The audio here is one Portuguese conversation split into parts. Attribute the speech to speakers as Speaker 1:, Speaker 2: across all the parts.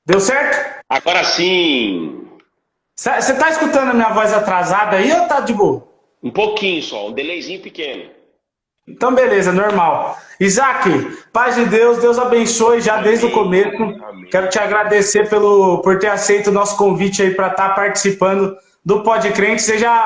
Speaker 1: Deu certo?
Speaker 2: Agora sim,
Speaker 1: Você tá escutando a minha voz atrasada aí ou tá de boa?
Speaker 2: um pouquinho só, um delayzinho pequeno.
Speaker 1: Então, beleza, normal. Isaac, paz de Deus, Deus abençoe já desde o começo.
Speaker 2: Amém,
Speaker 1: Quero
Speaker 2: amém.
Speaker 1: te agradecer por ter aceito o nosso convite aí para estar participando do Pod Crente.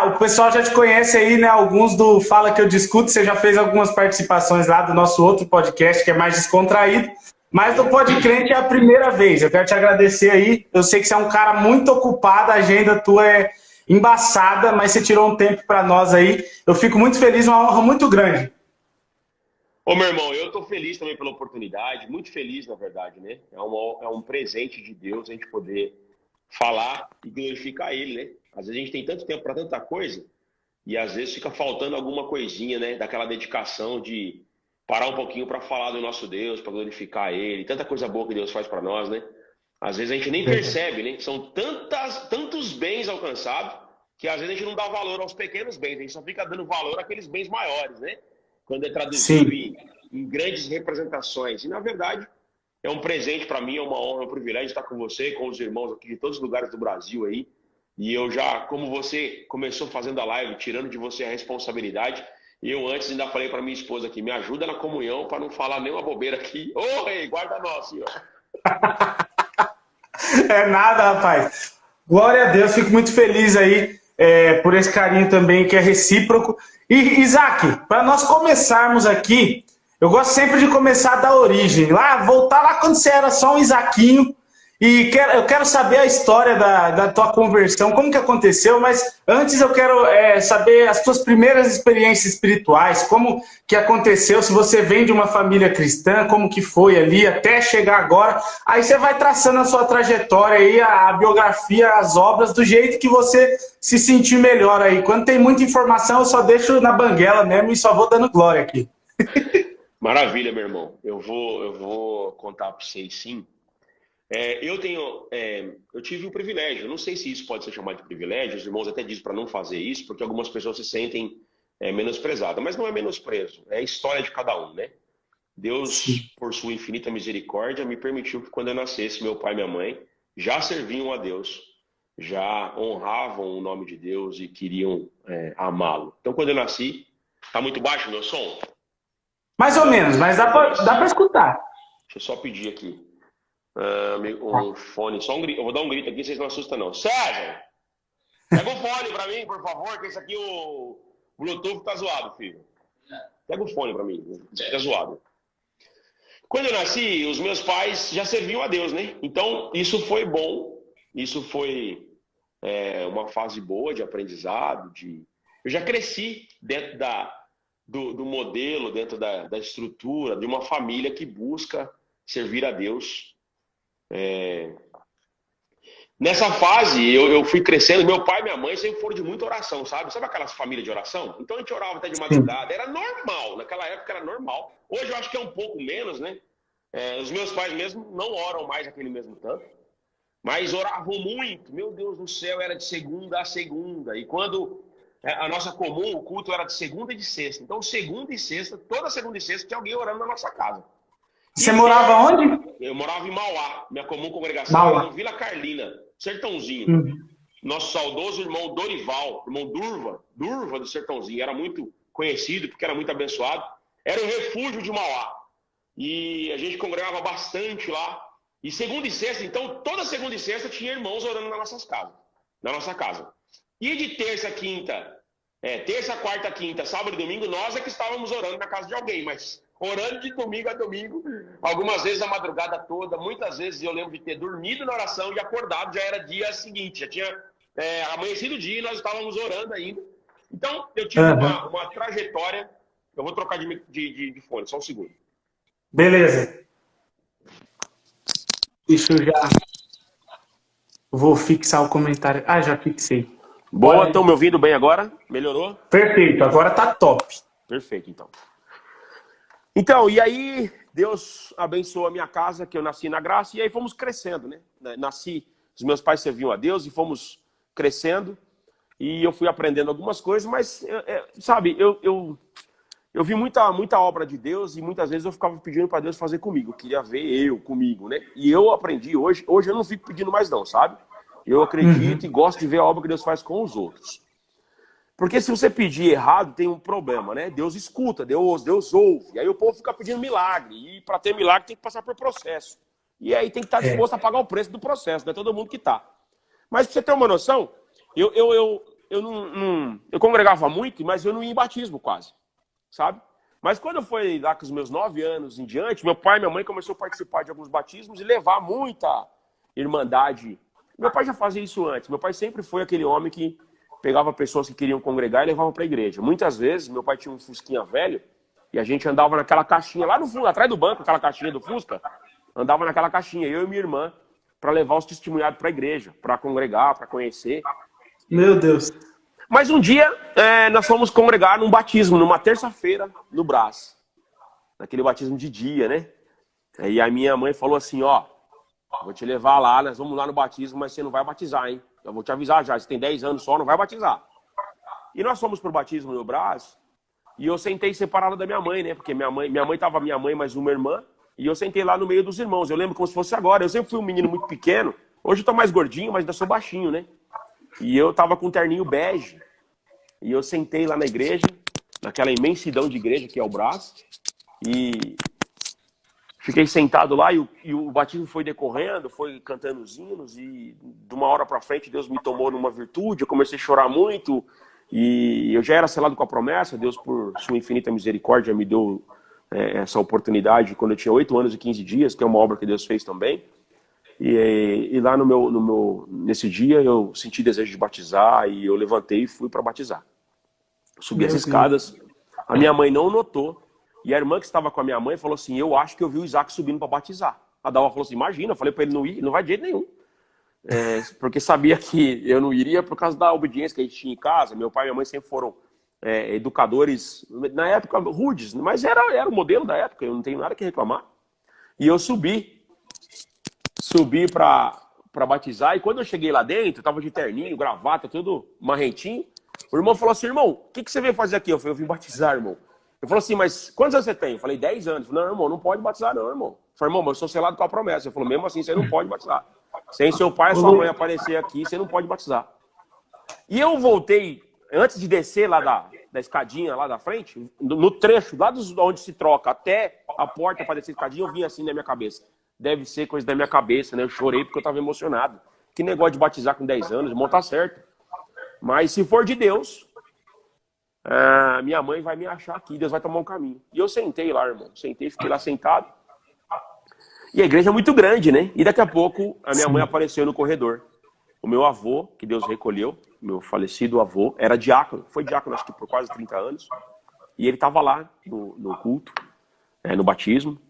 Speaker 1: O pessoal já te conhece aí, né? Alguns do Fala Que Eu Discuto, você já fez algumas participações lá do nosso outro podcast que é mais descontraído. Mas do Pod Crente é a primeira vez. Eu quero te agradecer aí. Eu sei que você é um cara muito ocupado, a agenda tua é embaçada, mas você tirou um tempo para nós aí. Eu fico muito feliz, uma honra muito grande.
Speaker 2: Ô, meu irmão, eu tô feliz também pela oportunidade, muito feliz, na verdade, né? É um presente de Deus a gente poder falar e glorificar Ele, né? Às vezes a gente tem tanto tempo para tanta coisa e às vezes fica faltando alguma coisinha, né? Daquela dedicação de parar um pouquinho para falar do nosso Deus, para glorificar Ele, tanta coisa boa que Deus faz para nós, né? Às vezes a gente nem percebe, né? São tantos bens alcançados que às vezes a gente não dá valor aos pequenos bens, a gente só fica dando valor àqueles bens maiores, né? Quando é traduzido
Speaker 1: Sim.
Speaker 2: em grandes representações. E, na verdade, é um presente para mim, é uma honra, é um privilégio estar com você, com os irmãos aqui de todos os lugares do Brasil aí. E eu já, como você começou fazendo a live, tirando de você a responsabilidade, eu antes ainda falei para minha esposa aqui, me ajuda na comunhão para não falar nenhuma bobeira aqui. Ô, rei, guarda nós, senhor.
Speaker 1: É nada, rapaz. Glória a Deus, fico muito feliz aí por esse carinho também que é recíproco. E, Isaac, para nós começarmos aqui, eu gosto sempre de começar da origem, voltar lá quando você era só um Isaquinho. Eu quero saber a história da tua conversão, como que aconteceu, mas antes eu quero saber as tuas primeiras experiências espirituais, como que aconteceu, se você vem de uma família cristã, como que foi ali até chegar agora. Aí você vai traçando a sua trajetória aí, a biografia, as obras, do jeito que você se sentir melhor aí. Quando tem muita informação, eu só deixo na banguela mesmo e só vou dando glória aqui.
Speaker 2: Maravilha, meu irmão. Eu vou contar para vocês, sim. Eu tive o privilégio, não sei se isso pode ser chamado de privilégio, os irmãos até dizem para não fazer isso, porque algumas pessoas se sentem menosprezadas, mas não é menosprezo, é a história de cada um, né? Deus, por sua infinita misericórdia, me permitiu que quando eu nascesse, meu pai e minha mãe já serviam a Deus, já honravam o nome de Deus e queriam amá-lo. Então, quando eu nasci, tá muito baixo o meu som?
Speaker 1: Mais ou menos, mas dá pra escutar.
Speaker 2: Deixa eu só pedir aqui. Um fone, só um grito. Eu vou dar um grito aqui, vocês não assustam não. César, pega o fone pra mim, por favor, que esse aqui o Bluetooth tá zoado, filho. Pega o fone pra mim, tá zoado. Quando eu nasci, os meus pais já serviam a Deus, né? Então, isso foi bom, isso foi uma fase boa de aprendizado, eu já cresci dentro do modelo, dentro da estrutura de uma família que busca servir a Deus. Nessa fase, eu fui crescendo. Meu pai e minha mãe sempre foram de muita oração, sabe? Sabe aquelas famílias de oração? Então a gente orava até de
Speaker 1: Sim.
Speaker 2: madrugada. Era normal, naquela época era normal. Hoje eu acho que é um pouco menos, né? Os meus pais mesmo não oram mais aquele mesmo tanto, mas oravam muito. Meu Deus do céu, era de segunda a segunda. E quando a nossa comum, o culto era de segunda e de sexta. Então, segunda e sexta, toda segunda e sexta tinha alguém orando na nossa casa.
Speaker 1: Você
Speaker 2: E
Speaker 1: morava onde?
Speaker 2: eu morava em Mauá. Minha comum congregação era no
Speaker 1: Mauá.
Speaker 2: Vila Carlina, Sertãozinho.
Speaker 1: Hum.
Speaker 2: Nosso saudoso irmão Dorival, irmão Durva do Sertãozinho, era muito conhecido porque era muito abençoado. Era o refúgio de Mauá. E a gente congregava bastante lá. E segunda e sexta, então, toda segunda e sexta tinha irmãos orando na nossa casa. E de terça, quarta, quinta, sábado e domingo, nós é que estávamos orando na casa de alguém, mas orando de domingo a domingo, algumas vezes a madrugada toda, muitas vezes eu lembro de ter dormido na oração e acordado, já era dia seguinte, já tinha amanhecido o dia e nós estávamos orando ainda. Então, eu tive uma trajetória. Eu vou trocar de fone, só um segundo.
Speaker 1: Beleza. Deixa eu já. Vou fixar o comentário. Ah, já fixei.
Speaker 2: Boa, estão me ouvindo bem agora? Melhorou?
Speaker 1: Perfeito, agora tá top.
Speaker 2: Perfeito, então. Então, e aí Deus abençoou a minha casa, que eu nasci na graça, e aí fomos crescendo, né? Os meus pais serviam a Deus e fomos crescendo, e eu fui aprendendo algumas coisas, mas, sabe, eu vi muita obra de Deus e muitas vezes eu ficava pedindo para Deus fazer comigo. Eu queria ver eu comigo, né? E eu aprendi hoje eu não fico pedindo mais não, sabe? Eu acredito e gosto de ver a obra que Deus faz com os outros. Porque se você pedir errado, tem um problema, né? Deus escuta, Deus ouve. Aí o povo fica pedindo milagre. E para ter milagre tem que passar por processo. E aí tem que estar disposto a pagar o preço do processo, não é todo mundo que tá. Mas pra você ter uma noção, eu congregava muito, mas eu não ia em batismo quase, sabe? Mas quando foi lá com os meus 9 anos em diante, meu pai e minha mãe começaram a participar de alguns batismos e levar muita irmandade. Meu pai já fazia isso antes. Meu pai sempre foi aquele homem que pegava pessoas que queriam congregar e levava para a igreja. Muitas vezes, meu pai tinha um Fusquinha velho e a gente andava naquela caixinha lá no fundo, atrás do banco, aquela caixinha do Fusca, andava naquela caixinha, eu e minha irmã, para levar os testemunhados para a igreja, para congregar, para conhecer.
Speaker 1: Meu Deus.
Speaker 2: Mas um dia, nós fomos congregar num batismo, numa terça-feira, no Brás. Naquele batismo de dia, né? E a minha mãe falou assim, ó, vou te levar lá, nós vamos lá no batismo, mas você não vai batizar, hein? Eu vou te avisar já, você tem 10 anos só, não vai batizar. E nós fomos pro batismo no Brás, e eu sentei separado da minha mãe, né? Porque minha mãe tava minha mãe mais uma irmã, e eu sentei lá no meio dos irmãos. Eu lembro como se fosse agora. Eu sempre fui um menino muito pequeno. Hoje eu tô mais gordinho, mas ainda sou baixinho, né? E eu tava com um terninho bege. E eu sentei lá na igreja, naquela imensidão de igreja que é o Brás. E fiquei sentado lá e o batismo foi decorrendo, foi cantando os hinos. E de uma hora pra frente Deus me tomou numa virtude. Eu comecei a chorar muito. E eu já era selado com a promessa. Deus, por sua infinita misericórdia, me deu essa oportunidade quando eu tinha 8 anos e 15 dias, que é uma obra que Deus fez também. E lá nesse dia eu senti desejo de batizar e eu levantei e fui para batizar. Subi as escadas, a minha mãe não notou, e a irmã que estava com a minha mãe falou assim, eu acho que eu vi o Isaac subindo para batizar. A Dalva falou assim, imagina, eu falei para ele não ir, não vai de jeito nenhum. Porque sabia que eu não iria por causa da obediência que a gente tinha em casa. Meu pai e minha mãe sempre foram educadores, na época, rudes, mas era o modelo da época, eu não tenho nada que reclamar. E eu subi para batizar, e quando eu cheguei lá dentro, eu tava de terninho, gravata, tudo marrentinho. O irmão falou assim, irmão, o que você veio fazer aqui? Eu falei, eu vim batizar, irmão. Ele falou assim, mas quantos anos você tem? Eu falei, 10 anos. Eu falei, não, irmão, não pode batizar não, irmão. Eu falei, irmão, mas eu sou selado com a promessa. Ele falou, mesmo assim, você não pode batizar. Sem seu pai e sua mãe aparecer aqui, você não pode batizar. E eu voltei, antes de descer lá da escadinha lá da frente, no trecho, lá onde se troca até a porta para descer a escadinha, eu vim assim na minha cabeça. Deve ser coisa da minha cabeça, né? Eu chorei porque eu estava emocionado. Que negócio de batizar com 10 anos, irmão, tá certo. Mas se for de Deus, minha mãe vai me achar aqui, Deus vai tomar um caminho. E eu sentei lá, irmão. Fiquei lá sentado. E a igreja é muito grande, né? E daqui a pouco a minha mãe apareceu no corredor. O meu avô, que Deus recolheu, meu falecido avô, era diácono. Foi diácono, acho que por quase 30 anos. E ele estava lá no culto, no batismo.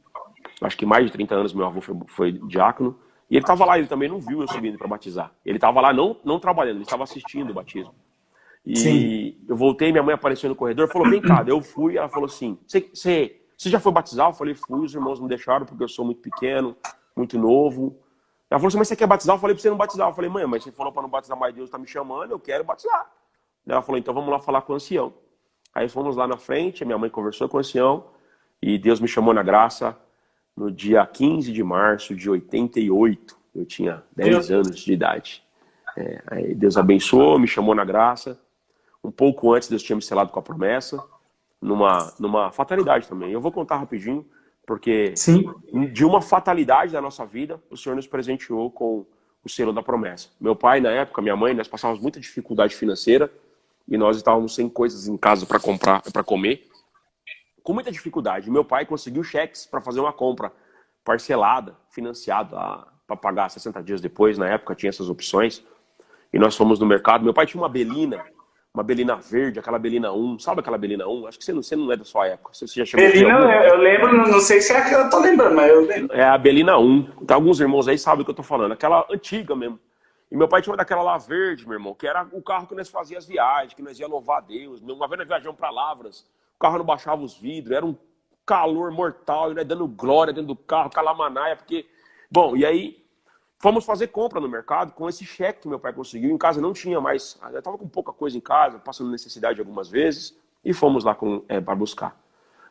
Speaker 2: Acho que mais de 30 anos meu avô foi diácono. E ele estava lá, ele também não viu eu subindo para batizar. Ele estava lá não trabalhando, ele estava assistindo o batismo. E eu voltei, minha mãe apareceu no corredor, falou, vem cá. Eu fui, ela falou assim, você já foi batizar? Eu falei, fui, os irmãos me deixaram porque eu sou muito pequeno, muito novo. Ela falou assim, mas você quer batizar? Eu falei, pra você não batizar. Eu falei, mãe, mas você falou para não batizar, mais Deus está me chamando, eu quero batizar. Ela falou, então vamos lá falar com o ancião. Aí fomos lá na frente, a minha mãe conversou com o ancião e Deus me chamou na graça. No dia 15 de março de 88, eu tinha 10 anos de idade. Aí Deus abençoou, me chamou na graça. Um pouco antes, Deus tinha me selado com a promessa, numa fatalidade também. Eu vou contar rapidinho, porque de uma fatalidade da nossa vida, o Senhor nos presenteou com o selo da promessa. Meu pai, na época, minha mãe, nós passávamos muita dificuldade financeira e nós estávamos sem coisas em casa para comprar, para comer. Com muita dificuldade. Meu pai conseguiu cheques para fazer uma compra parcelada, financiada, para pagar 60 dias depois. Na época tinha essas opções. E nós fomos no mercado. Meu pai tinha uma Belina verde, aquela Belina 1. Sabe aquela Belina 1? Acho que você não é da sua época. Você já chegou
Speaker 1: Belina, eu lembro, não sei se é a que eu tô lembrando, mas eu lembro.
Speaker 2: É a Belina 1. Então, alguns irmãos aí sabem o que eu tô falando. Aquela antiga mesmo. E meu pai tinha uma daquela lá verde, meu irmão, que era o carro que nós fazíamos as viagens, que nós ia louvar a Deus. Uma vez nós viajamos para Lavras. O carro não baixava os vidros, era um calor mortal, né, dando glória dentro do carro, calamanaia, porque... Bom, e aí fomos fazer compra no mercado com esse cheque que meu pai conseguiu. Em casa não tinha mais, eu estava com pouca coisa em casa, passando necessidade algumas vezes, e fomos lá para buscar.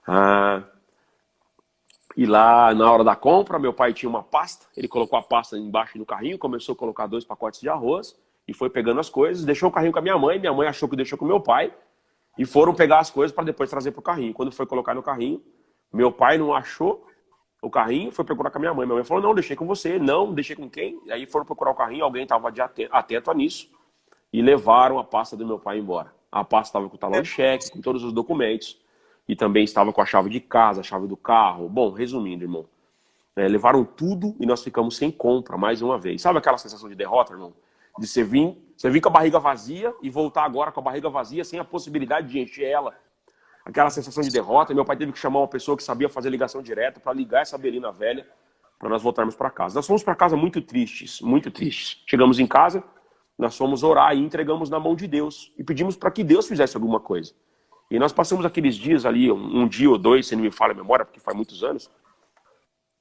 Speaker 3: Ah, e lá, na hora da compra, meu pai tinha uma pasta, ele colocou a pasta embaixo do carrinho, começou a colocar 2 pacotes de arroz, e foi pegando as coisas, deixou o carrinho com a minha mãe achou que deixou com o meu pai, e foram pegar as coisas para depois trazer para o carrinho. Quando foi colocar no carrinho, meu pai não achou o carrinho, foi procurar com a minha mãe. Minha mãe falou, não, deixei com você. Não, deixei com quem? E aí foram procurar o carrinho, alguém estava atento a nisso, e levaram a pasta do meu pai embora. A pasta estava com o talão de cheque, com todos os documentos, e também estava com a chave de casa, a chave do carro. Bom, resumindo, irmão, levaram tudo e nós ficamos sem compra mais uma vez. Sabe aquela sensação de derrota, irmão? De você vir com a barriga vazia e voltar agora com a barriga vazia sem a possibilidade de encher ela. Aquela sensação de derrota. Meu pai teve que chamar uma pessoa que sabia fazer ligação direta para ligar essa belina velha para nós voltarmos para casa. Nós fomos para casa muito tristes, muito tristes. Chegamos em casa, nós fomos orar e entregamos na mão de Deus e pedimos para que Deus fizesse alguma coisa. E nós passamos aqueles dias ali, um dia ou 2, se não me falha a memória, porque faz muitos anos,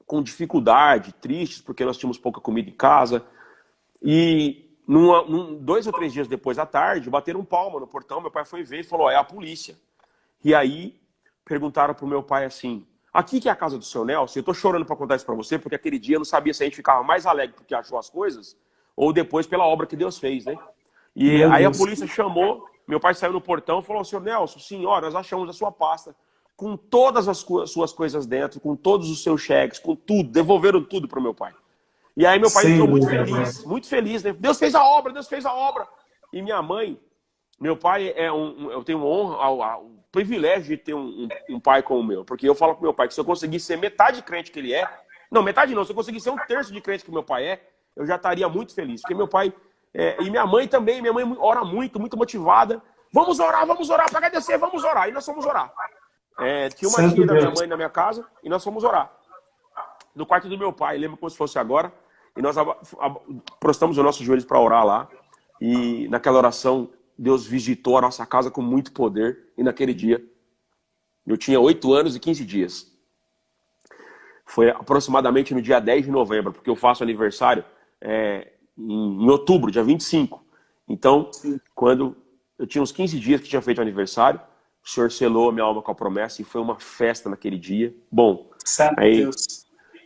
Speaker 3: com dificuldade, tristes, porque nós tínhamos pouca comida em casa. E 2 ou 3 dias depois da tarde, bateram palma no portão, meu pai foi ver e falou, é a polícia. E aí perguntaram pro meu pai assim, aqui que é a casa do seu Nelson? Eu tô chorando para contar isso para você, porque aquele dia eu não sabia se a gente ficava mais alegre porque achou as coisas, ou depois pela obra que Deus fez, né? E aí a polícia chamou, meu pai saiu no portão e falou, senhor Nelson, senhora, nós achamos a sua pasta com todas as suas coisas dentro, com todos os seus cheques, com tudo, devolveram tudo pro meu pai. E aí meu pai ficou muito feliz, né? Deus fez a obra, Deus fez a obra. E minha mãe, meu pai eu tenho honra, o privilégio de ter um pai como o meu, porque eu falo pro meu pai que se eu conseguisse ser metade crente que ele é, não, metade não, se eu conseguisse ser 1/3 de crente que meu pai é, eu já estaria muito feliz, porque meu pai, e minha mãe também, minha mãe ora muito, muito motivada, vamos orar para agradecer, vamos orar, e nós fomos orar. Tinha uma tia da minha mãe na minha casa, e nós fomos orar. No quarto do meu pai, lembro como se fosse agora, e nós prostamos os nossos joelhos para orar lá, e naquela oração, Deus visitou a nossa casa com muito poder, e naquele dia, eu tinha 8 anos e 15 dias. Foi aproximadamente no dia 10 de novembro, porque eu faço aniversário em outubro, dia 25. Então, quando eu tinha uns 15 dias que tinha feito aniversário, o Senhor selou a minha alma com a promessa, e foi uma festa naquele dia. Bom, aí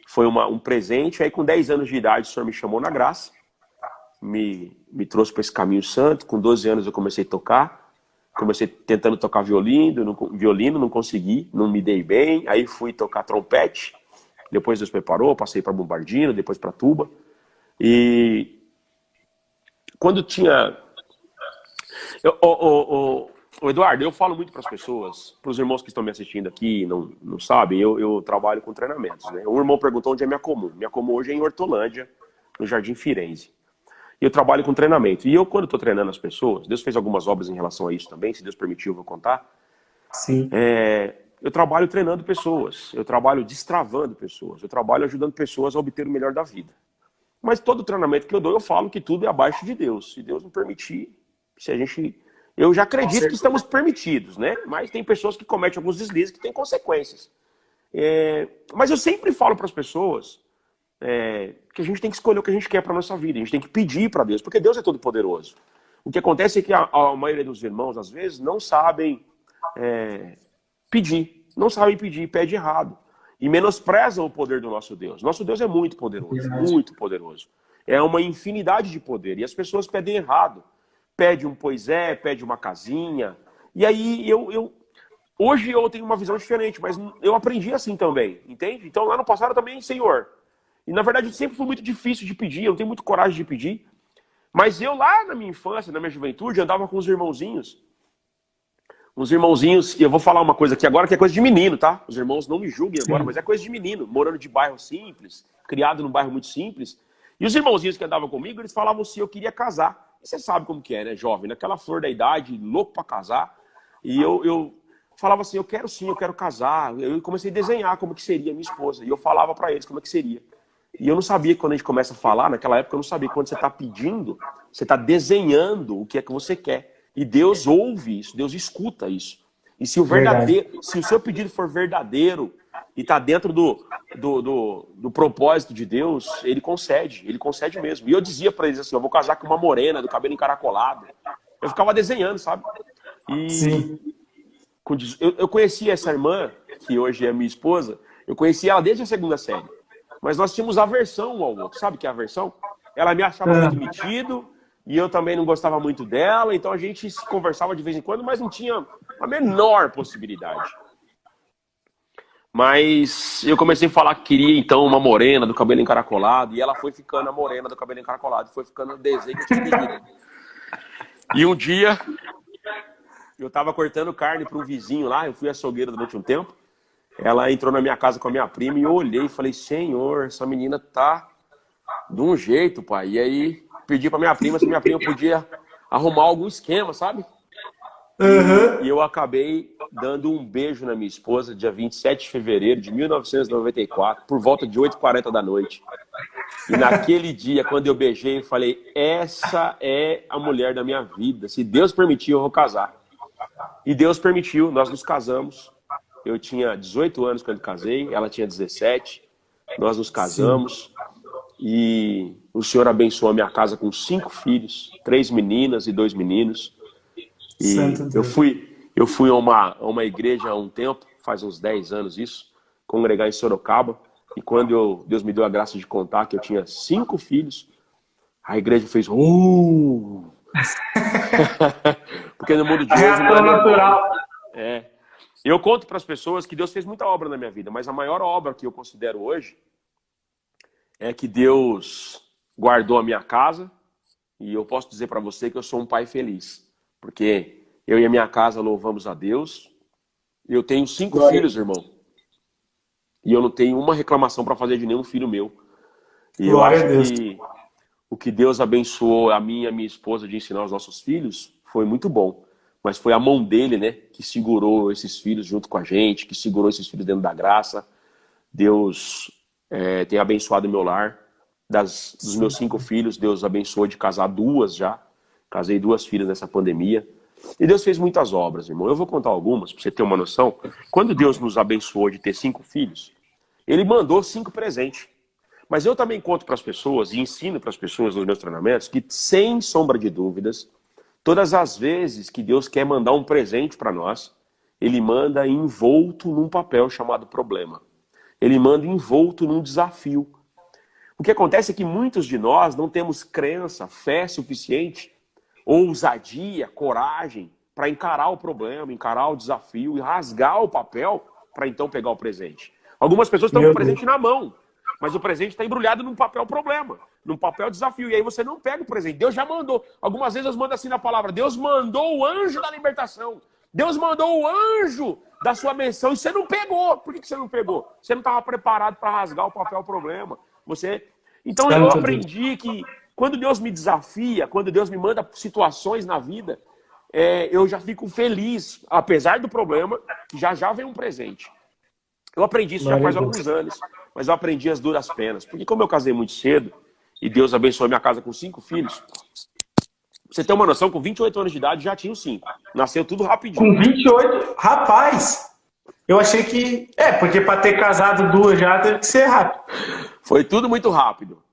Speaker 3: foi um presente, aí com 10 anos de idade o Senhor me chamou na graça, me trouxe para esse caminho santo. Com 12 anos eu comecei a tocar, comecei tentando tocar violino, não consegui, não me dei bem, aí fui tocar trompete, depois Deus preparou, passei para bombardino, depois para tuba, e quando tinha... Eduardo, eu falo muito para as pessoas, para os irmãos que estão me assistindo aqui, não sabem, eu trabalho com treinamentos, né? Um irmão perguntou onde é minha comum. Minha comum hoje é em Hortolândia, no Jardim Firenze. E eu trabalho com treinamento. E eu, quando estou treinando as pessoas, Deus fez algumas obras em relação a isso também, se Deus permitiu, eu vou contar.
Speaker 1: Sim.
Speaker 3: Eu trabalho treinando pessoas, eu trabalho destravando pessoas, eu trabalho ajudando pessoas a obter o melhor da vida. Mas todo treinamento que eu dou, eu falo que tudo é abaixo de Deus. Se Deus não permitir, se a gente... Eu já acredito que estamos permitidos, né? Mas tem pessoas que cometem alguns deslizes que têm consequências. Mas eu sempre falo para as pessoas que a gente tem que escolher o que a gente quer para a nossa vida. A gente tem que pedir para Deus, porque Deus é todo poderoso. O que acontece é que a maioria dos irmãos, às vezes, não sabem pedir. Não sabem pedir, pede errado. E menosprezam o poder do nosso Deus. Nosso Deus é muito poderoso, muito poderoso. É uma infinidade de poder. E as pessoas pedem errado. Pede um poisé, pede uma casinha. E aí hoje eu tenho uma visão diferente, mas eu aprendi assim também, entende? Então lá no passado eu também, Senhor. E na verdade sempre foi muito difícil de pedir, eu não tenho muito coragem de pedir. Mas eu lá na minha infância, na minha juventude, andava com os irmãozinhos. Uns irmãozinhos, e eu vou falar uma coisa aqui agora que é coisa de menino, tá? Os irmãos não me julguem agora, mas é coisa de menino, morando de bairro simples, criado num bairro muito simples. E os irmãozinhos que andavam comigo, eles falavam se eu queria casar. Você sabe como que é, né, jovem? Naquela flor da idade, louco para casar. E eu falava assim, eu quero sim, eu quero casar. Eu comecei a desenhar como que seria minha esposa. E eu falava para eles como é que seria. E eu não sabia que quando a gente começa a falar, naquela época eu não sabia que quando você está pedindo, você está desenhando o que é que você quer. E Deus ouve isso, Deus escuta isso. E se se o seu pedido for verdadeiro e está dentro do propósito de Deus, ele concede mesmo. E eu dizia para eles assim, eu vou casar com uma morena, do cabelo encaracolado. Eu ficava desenhando, sabe? E eu conheci essa irmã que hoje é minha esposa, eu conheci ela desde a segunda série. Mas nós tínhamos aversão um ao outro. Sabe o que é aversão? Ela me achava muito metido e eu também não gostava muito dela. Então a gente se conversava de vez em quando, mas não tinha a menor possibilidade. Mas eu comecei a falar que queria, então, uma morena do cabelo encaracolado. E ela foi ficando a morena do cabelo encaracolado. Foi ficando o desenho que eu tinha pedido. E um dia, eu tava cortando carne para um vizinho lá. Eu fui açougueiro durante um tempo. Ela entrou na minha casa com a minha prima e eu olhei e falei, Senhor, essa menina tá de um jeito, pai. E aí, pedi pra minha prima se minha prima podia arrumar algum esquema, sabe? E eu acabei dando um beijo na minha esposa, dia 27 de fevereiro de 1994, por volta de 8h40 da noite. E naquele dia, quando eu beijei, eu falei, essa é a mulher da minha vida. Se Deus permitir, eu vou casar. E Deus permitiu, nós nos casamos. Eu tinha 18 anos quando casei, ela tinha 17. Nós nos casamos. Sim. E o Senhor abençoou a minha casa com 5 filhos, 3 meninas e 2 meninos. E eu fui a uma igreja há um tempo, faz uns 10 anos isso, congregar em Sorocaba. E quando Deus me deu a graça de contar que eu tinha 5 filhos, a igreja fez... Porque no mundo de hoje...
Speaker 1: Não é natural.
Speaker 3: Eu conto para as pessoas que Deus fez muita obra na minha vida, mas a maior obra que eu considero hoje é que Deus guardou a minha casa. E eu posso dizer para você que eu sou um pai feliz. Porque eu e a minha casa louvamos a Deus. Eu tenho 5 filhos, irmão. E eu não tenho uma reclamação para fazer de nenhum filho meu. E eu acho que o que Deus abençoou a mim e a minha esposa de ensinar os nossos filhos foi muito bom. Mas foi a mão dele, né, que segurou esses filhos junto com a gente, que segurou esses filhos dentro da graça. Deus tem abençoado o meu lar. Dos meus 5 filhos, Deus abençoou de casar 2 já. Casei 2 filhas nessa pandemia. E Deus fez muitas obras, irmão. Eu vou contar algumas, para você ter uma noção. Quando Deus nos abençoou de ter 5 filhos, Ele mandou 5 presentes. Mas eu também conto para as pessoas e ensino para as pessoas nos meus treinamentos que, sem sombra de dúvidas, todas as vezes que Deus quer mandar um presente para nós, Ele manda envolto num papel chamado problema. Ele manda envolto num desafio. O que acontece é que muitos de nós não temos crença, fé suficiente, ousadia, coragem para encarar o problema, encarar o desafio e rasgar o papel para então pegar o presente. Algumas pessoas estão com o presente na mão, mas o presente está embrulhado num papel problema, num papel desafio. E aí você não pega o presente. Deus já mandou. Algumas vezes Deus manda assim na palavra. Deus mandou o anjo da libertação. Deus mandou o anjo da sua menção e você não pegou. Por que você não pegou? Você não estava preparado para rasgar o papel problema. Então eu aprendi que quando Deus me desafia, quando Deus me manda situações na vida, eu já fico feliz, apesar do problema, que já vem um presente. Eu aprendi isso já faz alguns anos, mas eu aprendi as duras penas. Porque como eu casei muito cedo, e Deus abençoou minha casa com 5 filhos, pra você ter uma noção, com 28 anos de idade já tinha 5. Nasceu tudo rapidinho.
Speaker 1: Com 28? Rapaz! Eu achei que... porque para ter casado 2 já teve que ser rápido.
Speaker 3: Foi tudo muito rápido.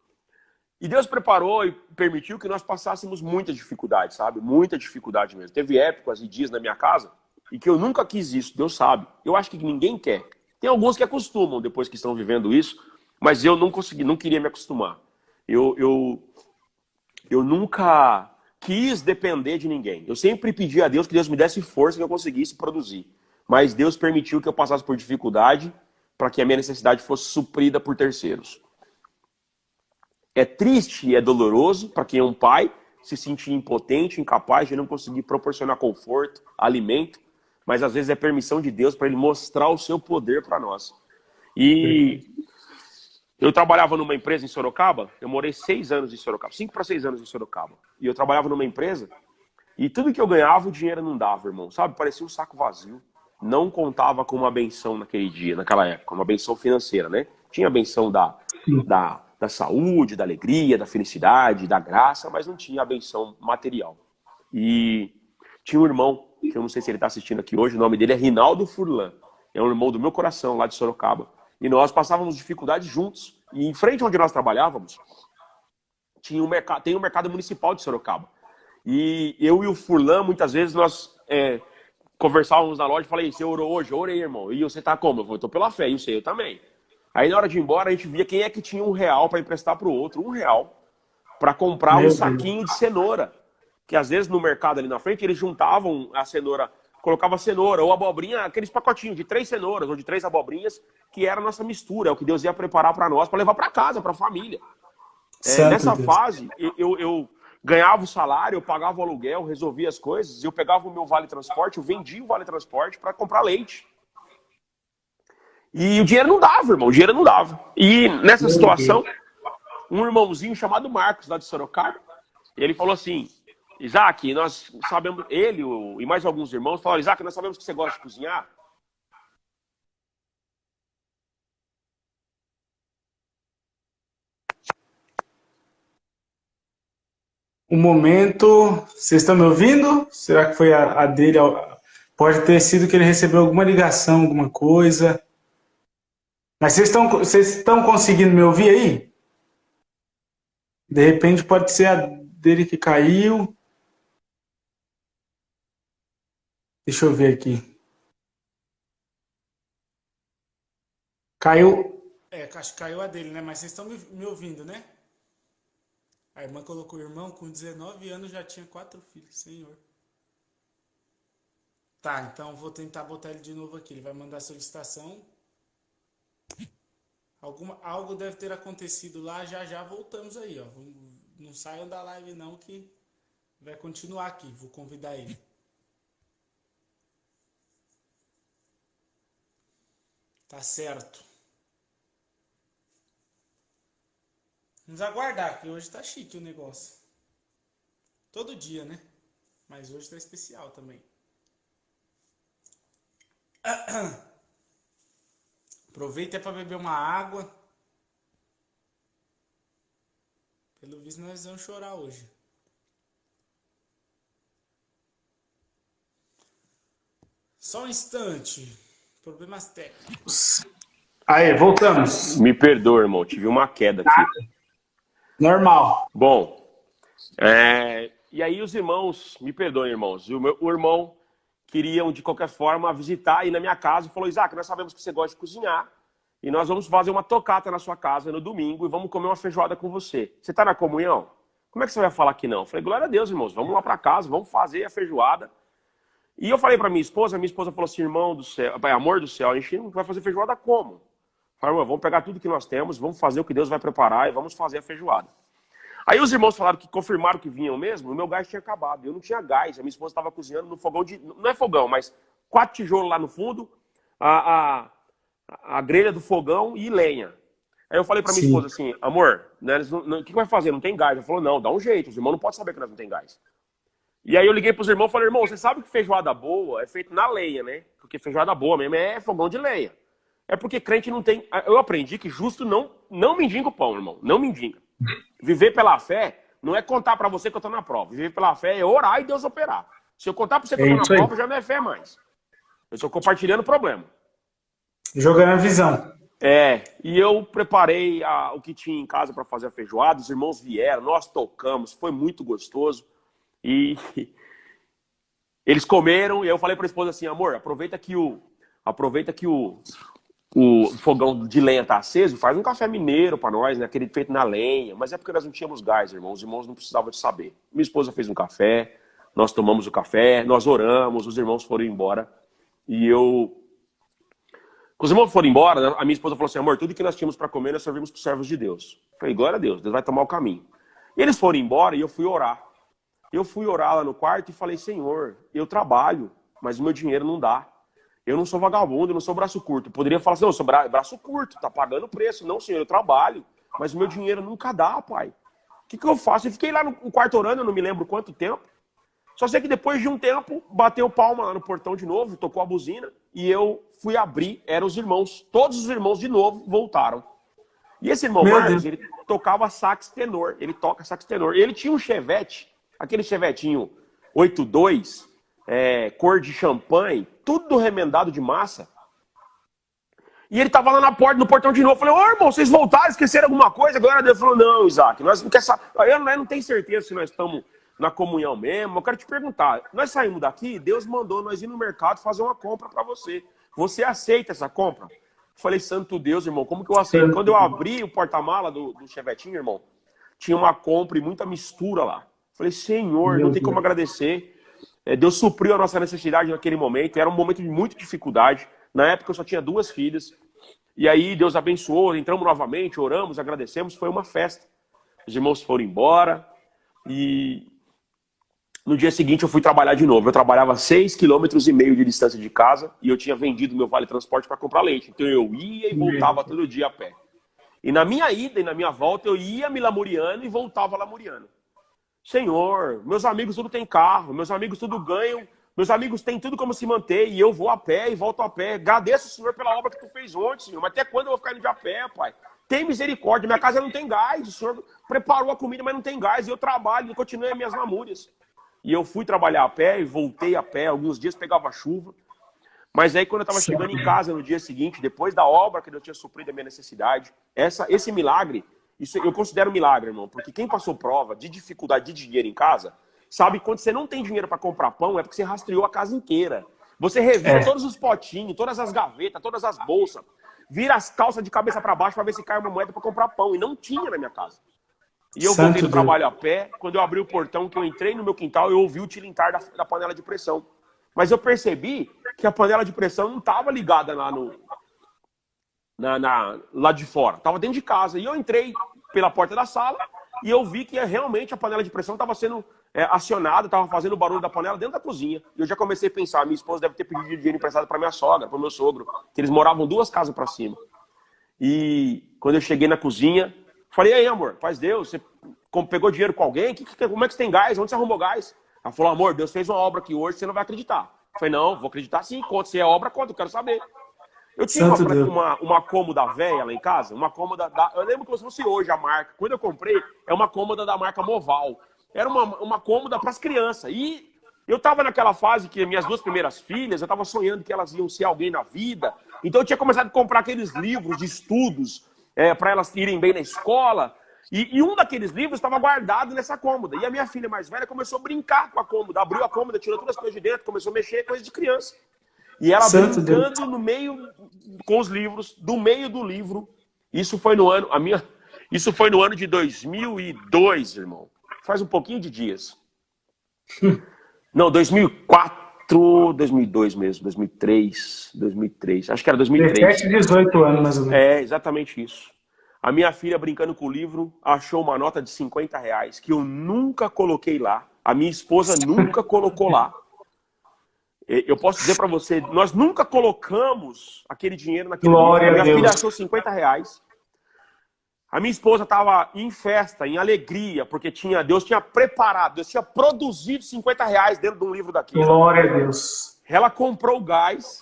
Speaker 3: E Deus preparou e permitiu que nós passássemos muita dificuldade, sabe? Muita dificuldade mesmo. Teve épocas e dias na minha casa e que eu nunca quis isso, Deus sabe. Eu acho que ninguém quer. Tem alguns que acostumam depois que estão vivendo isso, mas eu não consegui, não queria me acostumar. Eu nunca quis depender de ninguém. Eu sempre pedi a Deus que Deus me desse força que eu conseguisse produzir. Mas Deus permitiu que eu passasse por dificuldade para que a minha necessidade fosse suprida por terceiros. É triste e é doloroso para quem é um pai se sentir impotente, incapaz de não conseguir proporcionar conforto, alimento, mas às vezes é permissão de Deus para Ele mostrar o seu poder para nós. E eu trabalhava numa empresa em Sorocaba, eu morei 6 anos em Sorocaba, 5 para 6 anos em Sorocaba. E eu trabalhava numa empresa e tudo que eu ganhava, o dinheiro não dava, irmão, sabe? Parecia um saco vazio. Não contava com uma benção naquele dia, naquela época, uma benção financeira, né? Tinha a benção da saúde, da alegria, da felicidade, da graça, mas não tinha a benção material. E tinha um irmão, que eu não sei se ele está assistindo aqui hoje, o nome dele é Rinaldo Furlan. É um irmão do meu coração, lá de Sorocaba. E nós passávamos dificuldades juntos. E em frente onde nós trabalhávamos, tem um mercado municipal de Sorocaba. E eu e o Furlan, muitas vezes, nós conversávamos na loja, falei, você orou hoje? Eu orei, irmão. E você tá como? Eu falei, tô pela fé. E você, eu também. Aí na hora de ir embora, a gente via quem é que tinha R$ 1 para emprestar pro outro. R$ 1 para comprar um saquinho de cenoura. Que às vezes no mercado ali na frente, eles juntavam a cenoura, colocava cenoura ou abobrinha, aqueles pacotinhos de 3 cenouras ou de 3 abobrinhas, que era a nossa mistura, é o que Deus ia preparar para nós, para levar para casa, para a família. Nessa fase, eu ganhava o salário, eu pagava o aluguel, resolvia as coisas, eu pegava o meu vale-transporte, eu vendia o vale-transporte para comprar leite. E o dinheiro não dava, irmão, o dinheiro não dava. E nessa situação, um irmãozinho chamado Marcos, lá de Sorocaba, ele falou assim, Isaac, nós sabemos, ele e mais alguns irmãos falaram, Isaac, nós sabemos que você gosta de cozinhar.
Speaker 1: Um momento, vocês estão me ouvindo? Será que foi a dele? Pode ter sido que ele recebeu alguma ligação, alguma coisa. Mas vocês estão conseguindo me ouvir aí? De repente pode ser a dele que caiu. Deixa eu ver aqui. Caiu. Acho que caiu a dele, né? Mas vocês estão me ouvindo, né? A irmã colocou o irmão, com 19 anos já tinha 4 filhos, Senhor. Tá, então vou tentar botar ele de novo aqui. Ele vai mandar a solicitação. Algo deve ter acontecido lá, já voltamos aí, ó. Não saiam da live não, que vai continuar aqui. Vou convidar ele. Tá certo. Vamos aguardar, que hoje tá chique o negócio. Todo dia, né? Mas hoje tá especial também. Aproveita para beber uma água. Pelo visto nós vamos chorar hoje. Só um instante. Problemas técnicos. Aí, voltamos.
Speaker 3: Me perdoa, irmão, tive uma queda aqui.
Speaker 1: Normal.
Speaker 3: Bom, e aí os irmãos, me perdoem, irmãos, o irmão queriam de qualquer forma visitar aí na minha casa e falou, Isaac, nós sabemos que você gosta de cozinhar e nós vamos fazer uma tocata na sua casa no domingo e vamos comer uma feijoada com você. Você está na comunhão? Como é que você vai falar que não? Eu falei, glória a Deus, irmãos, vamos lá para casa, vamos fazer a feijoada. E eu falei para minha esposa falou assim, irmão do céu, amor do céu, a gente não vai fazer feijoada como? Eu falei, irmão, vamos pegar tudo que nós temos, vamos fazer o que Deus vai preparar e vamos fazer a feijoada. Aí os irmãos falaram que confirmaram que vinham mesmo, o meu gás tinha acabado, eu não tinha gás, a minha esposa estava cozinhando no fogão não é fogão, mas 4 tijolos lá no fundo, a grelha do fogão e lenha. Aí eu falei para minha esposa assim, amor, né, o que vai fazer? Não tem gás? Ela falou, não, dá um jeito, os irmãos não podem saber que nós não tem gás. E aí eu liguei pros irmãos e falei, irmão, você sabe que feijoada boa é feita na lenha, né? Porque feijoada boa mesmo é fogão de lenha. É porque crente não tem... Eu aprendi que justo não mendiga o pão, irmão. Não mendiga. Viver pela fé não é contar pra você que eu tô na prova. Viver pela fé é orar e Deus operar. Se eu contar pra você que eu tô na prova, já não é fé mais. Eu estou compartilhando o problema.
Speaker 1: Jogando a visão.
Speaker 3: E eu preparei o que tinha em casa pra fazer a feijoada. Os irmãos vieram, nós tocamos, foi muito gostoso. E eles comeram e eu falei pra esposa assim, amor, aproveita que o fogão de lenha tá aceso, faz um café mineiro pra nós, né? Aquele feito na lenha. Mas é porque nós não tínhamos gás, irmão. Os irmãos não precisavam de saber. Minha esposa fez um café, nós tomamos o café, nós oramos, os irmãos foram embora. E eu... Quando os irmãos foram embora, a minha esposa falou assim, amor, tudo que nós tínhamos pra comer, nós servimos pros servos de Deus. Eu falei, glória a Deus, Deus vai tomar o caminho. E eles foram embora e eu fui orar. Eu fui orar lá no quarto e falei, Senhor, eu trabalho, mas o meu dinheiro não dá. Eu não sou vagabundo, eu não sou braço curto. Eu poderia falar assim, não, eu sou braço curto, tá pagando o preço. Não, Senhor, eu trabalho, mas o meu dinheiro nunca dá, pai. O que eu faço? Eu fiquei lá no quarto orando, eu não me lembro quanto tempo. Só sei que depois de um tempo, bateu palma lá no portão de novo, tocou a buzina, e eu fui abrir, eram os irmãos. Todos os irmãos de novo voltaram. E esse irmão Marcos, ele tocava sax tenor, ele toca sax tenor. E ele tinha um Chevette, aquele Chevetinho 82, cor de champanhe, tudo remendado de massa. E ele tava lá na porta, no portão de novo. Eu falei, ô irmão, vocês voltaram, esqueceram alguma coisa? Agora Deus falou, não, Isaac, nós não quer saber. Eu não tenho certeza se nós estamos na comunhão mesmo, eu quero te perguntar, nós saímos daqui, Deus mandou nós ir no mercado fazer uma compra para você. Você aceita essa compra? Eu falei, santo Deus, irmão, como que eu aceito? Quando eu abri o porta-mala do Chevetinho, irmão, tinha uma compra e muita mistura lá. Eu falei, Senhor, não tem como agradecer. Deus supriu a nossa necessidade naquele momento, era um momento de muita dificuldade. Na época eu só tinha 2 filhas. E aí Deus abençoou, entramos novamente, oramos, agradecemos, foi uma festa. Os irmãos foram embora e no dia seguinte eu fui trabalhar de novo. Eu trabalhava 6,5 km de distância de casa e eu tinha vendido meu vale transporte para comprar leite. Então eu ia e voltava todo dia a pé. E na minha ida e na minha volta eu ia me lamuriando e voltava lamuriando. Senhor, meus amigos tudo tem carro, meus amigos tudo ganham, meus amigos têm tudo como se manter e eu vou a pé e volto a pé. Agradeço, Senhor, pela obra que tu fez ontem, Senhor. Mas até quando eu vou ficar indo de a pé, Pai? Tem misericórdia, minha casa não tem gás, o Senhor preparou a comida, mas não tem gás. E eu trabalho e continuei as minhas lamúrias. E eu fui trabalhar a pé e voltei a pé. Alguns dias pegava chuva. Mas aí quando eu estava chegando em casa no dia seguinte, depois da obra que eu tinha suprido a minha necessidade, esse milagre, isso eu considero um milagre, irmão. Porque quem passou prova de dificuldade de dinheiro em casa, sabe que quando você não tem dinheiro para comprar pão, é porque você rastreou a casa inteira. Você revira todos os potinhos, todas as gavetas, todas as bolsas. Vira as calças de cabeça para baixo para ver se cai uma moeda para comprar pão. E não tinha na minha casa. E eu voltei do trabalho a pé. Quando eu abri o portão, que eu entrei no meu quintal, eu ouvi o tilintar da panela de pressão. Mas eu percebi que a panela de pressão não estava ligada lá, lá de fora. Estava dentro de casa. E eu entrei pela porta da sala e eu vi que realmente a panela de pressão estava sendo acionada, estava fazendo o barulho da panela dentro da cozinha. E eu já comecei a pensar, minha esposa deve ter pedido dinheiro emprestado para minha sogra, para o meu sogro, que eles moravam 2 casas para cima. E quando eu cheguei na cozinha, falei, aí amor, paz Deus, você pegou dinheiro com alguém? Como é que você tem gás? Onde você arrumou gás? Ela falou, amor, Deus fez uma obra aqui hoje, você não vai acreditar. Eu falei, não, vou acreditar sim, conta, se é obra, conta, eu quero saber. Eu tinha uma cômoda velha lá em casa, uma cômoda eu lembro como se fosse hoje a marca. Quando eu comprei, é uma cômoda da marca Moval. Era uma cômoda para as crianças. E eu estava naquela fase que minhas 2 primeiras filhas, eu estava sonhando que elas iam ser alguém na vida. Então eu tinha começado a comprar aqueles livros de estudos para elas irem bem na escola. E um daqueles livros estava guardado nessa cômoda. E a minha filha mais velha começou a brincar com a cômoda. Abriu a cômoda, tirou todas as coisas de dentro, começou a mexer, coisa de criança. E ela brincando no meio, com os livros, do meio do livro. Isso foi no ano de 2002, irmão. Faz um pouquinho de dias. Não, 2004, 2002 mesmo, 2003. Acho que era 2003.
Speaker 1: 17, 18 anos, mais ou menos.
Speaker 3: É, exatamente isso. A minha filha, brincando com o livro, achou uma nota de R$50 que eu nunca coloquei lá. A minha esposa nunca colocou lá. Eu posso dizer para você, nós nunca colocamos aquele dinheiro naquele livro. A minha filha achou R$50. A minha esposa estava em festa, em alegria, porque Deus tinha preparado, Deus tinha produzido R$50 dentro de um livro daquele.
Speaker 1: Glória a Deus.
Speaker 3: Ela comprou o gás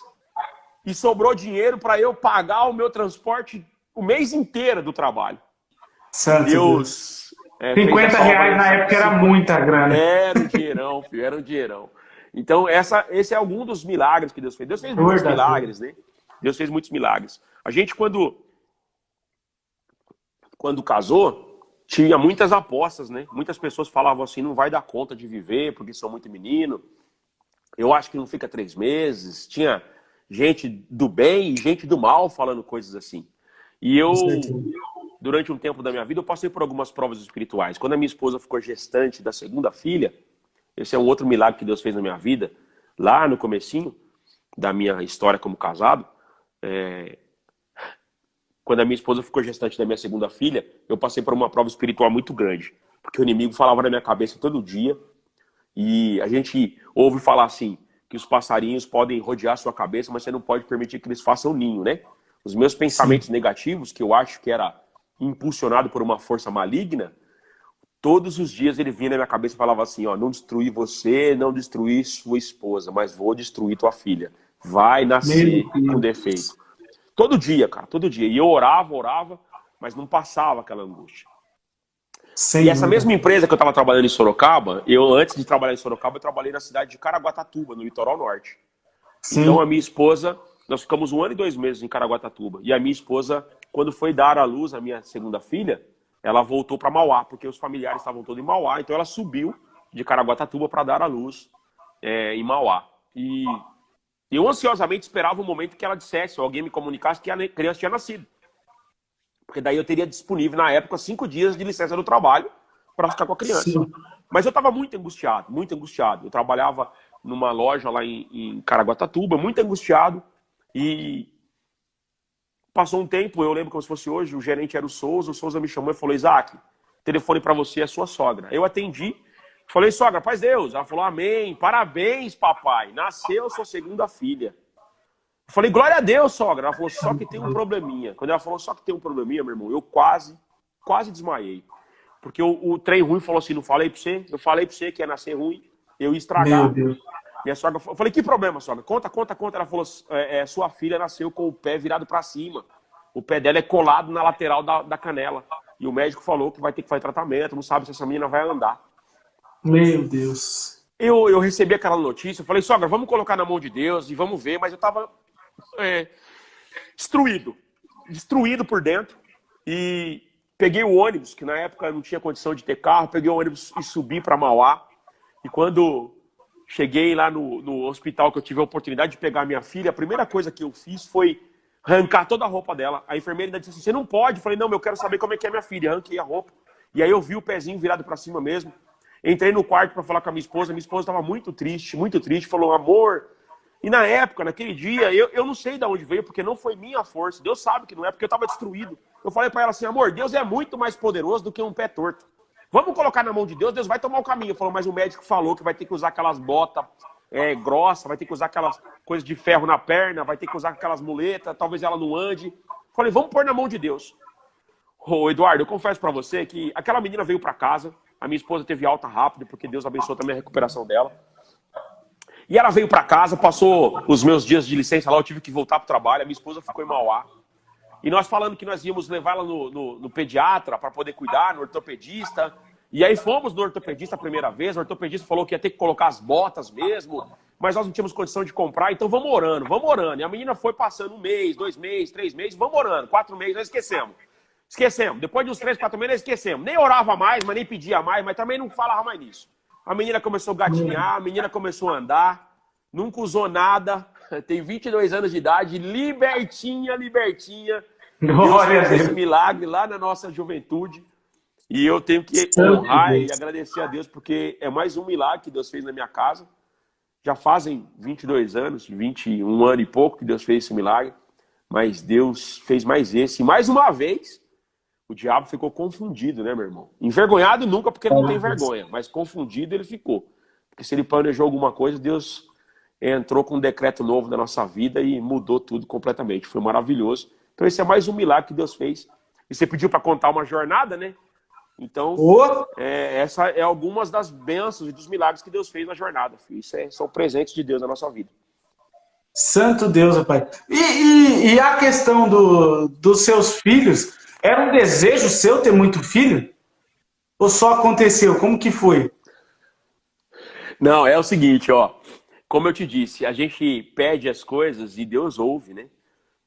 Speaker 3: e sobrou dinheiro para eu pagar o meu transporte o mês inteiro do trabalho.
Speaker 1: Santo
Speaker 3: Deus.
Speaker 1: R$50 na época era muita grana.
Speaker 3: Era um dinheirão, filho, era um dinheirão. Então, esse é algum dos milagres que Deus fez. Deus fez muitos milagres, né? Deus fez muitos milagres. A gente, quando casou, tinha muitas apostas, né? Muitas pessoas falavam assim, não vai dar conta de viver, porque são muito menino. Eu acho que não fica 3 meses. Tinha gente do bem e gente do mal falando coisas assim. E eu, durante um tempo da minha vida, eu passei por algumas provas espirituais. Quando a minha esposa ficou gestante da 2ª filha, esse é um outro milagre que Deus fez na minha vida, lá no comecinho da minha história como casado, quando a minha esposa ficou gestante da minha 2ª filha, eu passei por uma prova espiritual muito grande, porque o inimigo falava na minha cabeça todo dia, e a gente ouve falar assim, que os passarinhos podem rodear sua cabeça, mas você não pode permitir que eles façam ninho, né? Os meus pensamentos negativos, que eu acho que era impulsionado por uma força maligna, todos os dias ele vinha na minha cabeça e falava assim, ó, não destruir você, não destruir sua esposa, mas vou destruir tua filha. Vai nascer com defeito. Todo dia, cara, todo dia. E eu orava, mas não passava aquela angústia. E essa mesma empresa que eu estava trabalhando em Sorocaba, antes de trabalhar em Sorocaba, eu trabalhei na cidade de Caraguatatuba, no litoral norte. Sim. Então a minha esposa, nós ficamos 1 ano e 2 meses em Caraguatatuba. E a minha esposa, quando foi dar à luz a minha 2ª filha, ela voltou para Mauá, porque os familiares estavam todos em Mauá. Então ela subiu de Caraguatatuba para dar à luz em Mauá. E eu ansiosamente esperava o momento que ela dissesse, ou alguém me comunicasse que a criança tinha nascido. Porque daí eu teria disponível, na época, 5 dias de licença do trabalho para ficar com a criança.
Speaker 1: Sim.
Speaker 3: Mas eu estava muito angustiado, muito angustiado. Eu trabalhava numa loja lá em Caraguatatuba, muito angustiado. E passou um tempo, eu lembro como se fosse hoje, o gerente era o Souza me chamou e falou, Isaac, telefone para você é sua sogra. Eu atendi, falei, sogra, paz Deus. Ela falou, amém, parabéns, papai, nasceu sua segunda filha. Eu falei, glória a Deus, sogra. Ela falou, só que tem um probleminha. Quando ela falou, só que tem um probleminha, meu irmão, eu quase desmaiei. Porque o trem ruim falou assim, não falei pra você? Eu falei pra você que ia nascer ruim, eu ia estragar.
Speaker 1: Meu Deus.
Speaker 3: Minha sogra, eu falei, que problema, sogra? Conta. Ela falou, sua filha nasceu com o pé virado para cima. O pé dela é colado na lateral da canela. E o médico falou que vai ter que fazer tratamento, não sabe se essa menina vai andar.
Speaker 1: Meu Deus.
Speaker 3: Eu recebi aquela notícia, eu falei, sogra, vamos colocar na mão de Deus e vamos ver, mas eu tava destruído por dentro. E peguei o ônibus, que na época não tinha condição de ter carro, peguei o ônibus e subi para Mauá. E quando cheguei lá no hospital, que eu tive a oportunidade de pegar a minha filha, a primeira coisa que eu fiz foi arrancar toda a roupa dela. A enfermeira ainda disse assim, você não pode. Eu falei, não, eu quero saber como é que é minha filha. Arranquei a roupa. E aí eu vi o pezinho virado para cima mesmo. Entrei no quarto para falar com a minha esposa estava muito triste, falou, amor. E na época, naquele dia, eu não sei de onde veio, porque não foi minha força. Deus sabe que não é, porque eu estava destruído. Eu falei para ela assim, amor, Deus é muito mais poderoso do que um pé torto. Vamos colocar na mão de Deus, Deus vai tomar o caminho. Falou, mas o médico falou que vai ter que usar aquelas botas grossas, vai ter que usar aquelas coisas de ferro na perna, vai ter que usar aquelas muletas, talvez ela não ande. Falei, vamos pôr na mão de Deus. Ô, Eduardo, eu confesso para você que aquela menina veio para casa, a minha esposa teve alta rápido, porque Deus abençoou também a recuperação dela. E ela veio para casa, passou os meus dias de licença lá, eu tive que voltar pro trabalho, a minha esposa ficou em Mauá. E nós falando que nós íamos levar ela no pediatra para poder cuidar, no ortopedista. E aí fomos no ortopedista a primeira vez, o ortopedista falou que ia ter que colocar as botas mesmo, mas nós não tínhamos condição de comprar, então vamos orando. E a menina foi passando 1 mês, 2 meses, 3 meses, vamos orando, 4 meses, nós esquecemos. Depois de uns 3, 4 meses, nós esquecemos. Nem orava mais, mas nem pedia mais, mas também não falava mais nisso. A menina começou a gatinhar, a menina começou a andar, nunca usou nada, tem 22 anos de idade, libertinha. Deus fez esse milagre lá na nossa juventude. E eu tenho que honrar e agradecer a Deus, porque é mais um milagre que Deus fez na minha casa. Já fazem 22 anos, 21 anos e pouco que Deus fez esse milagre. Mas Deus fez mais esse. E mais uma vez, o diabo ficou confundido, né, meu irmão? Envergonhado nunca, porque ele não tem vergonha. Mas confundido ele ficou. Porque se ele planejou alguma coisa, Deus entrou com um decreto novo na nossa vida e mudou tudo completamente. Foi maravilhoso. Então esse é mais um milagre que Deus fez. E você pediu para contar uma jornada, né? Então, essa é algumas das bênçãos e dos milagres que Deus fez na jornada. Filho. Isso são presentes de Deus na nossa vida.
Speaker 1: Santo Deus, rapaz. E a questão dos seus filhos, era um desejo seu ter muito filho? Ou só aconteceu? Como que foi?
Speaker 3: Não, é o seguinte, ó. Como eu te disse, a gente pede as coisas e Deus ouve, né?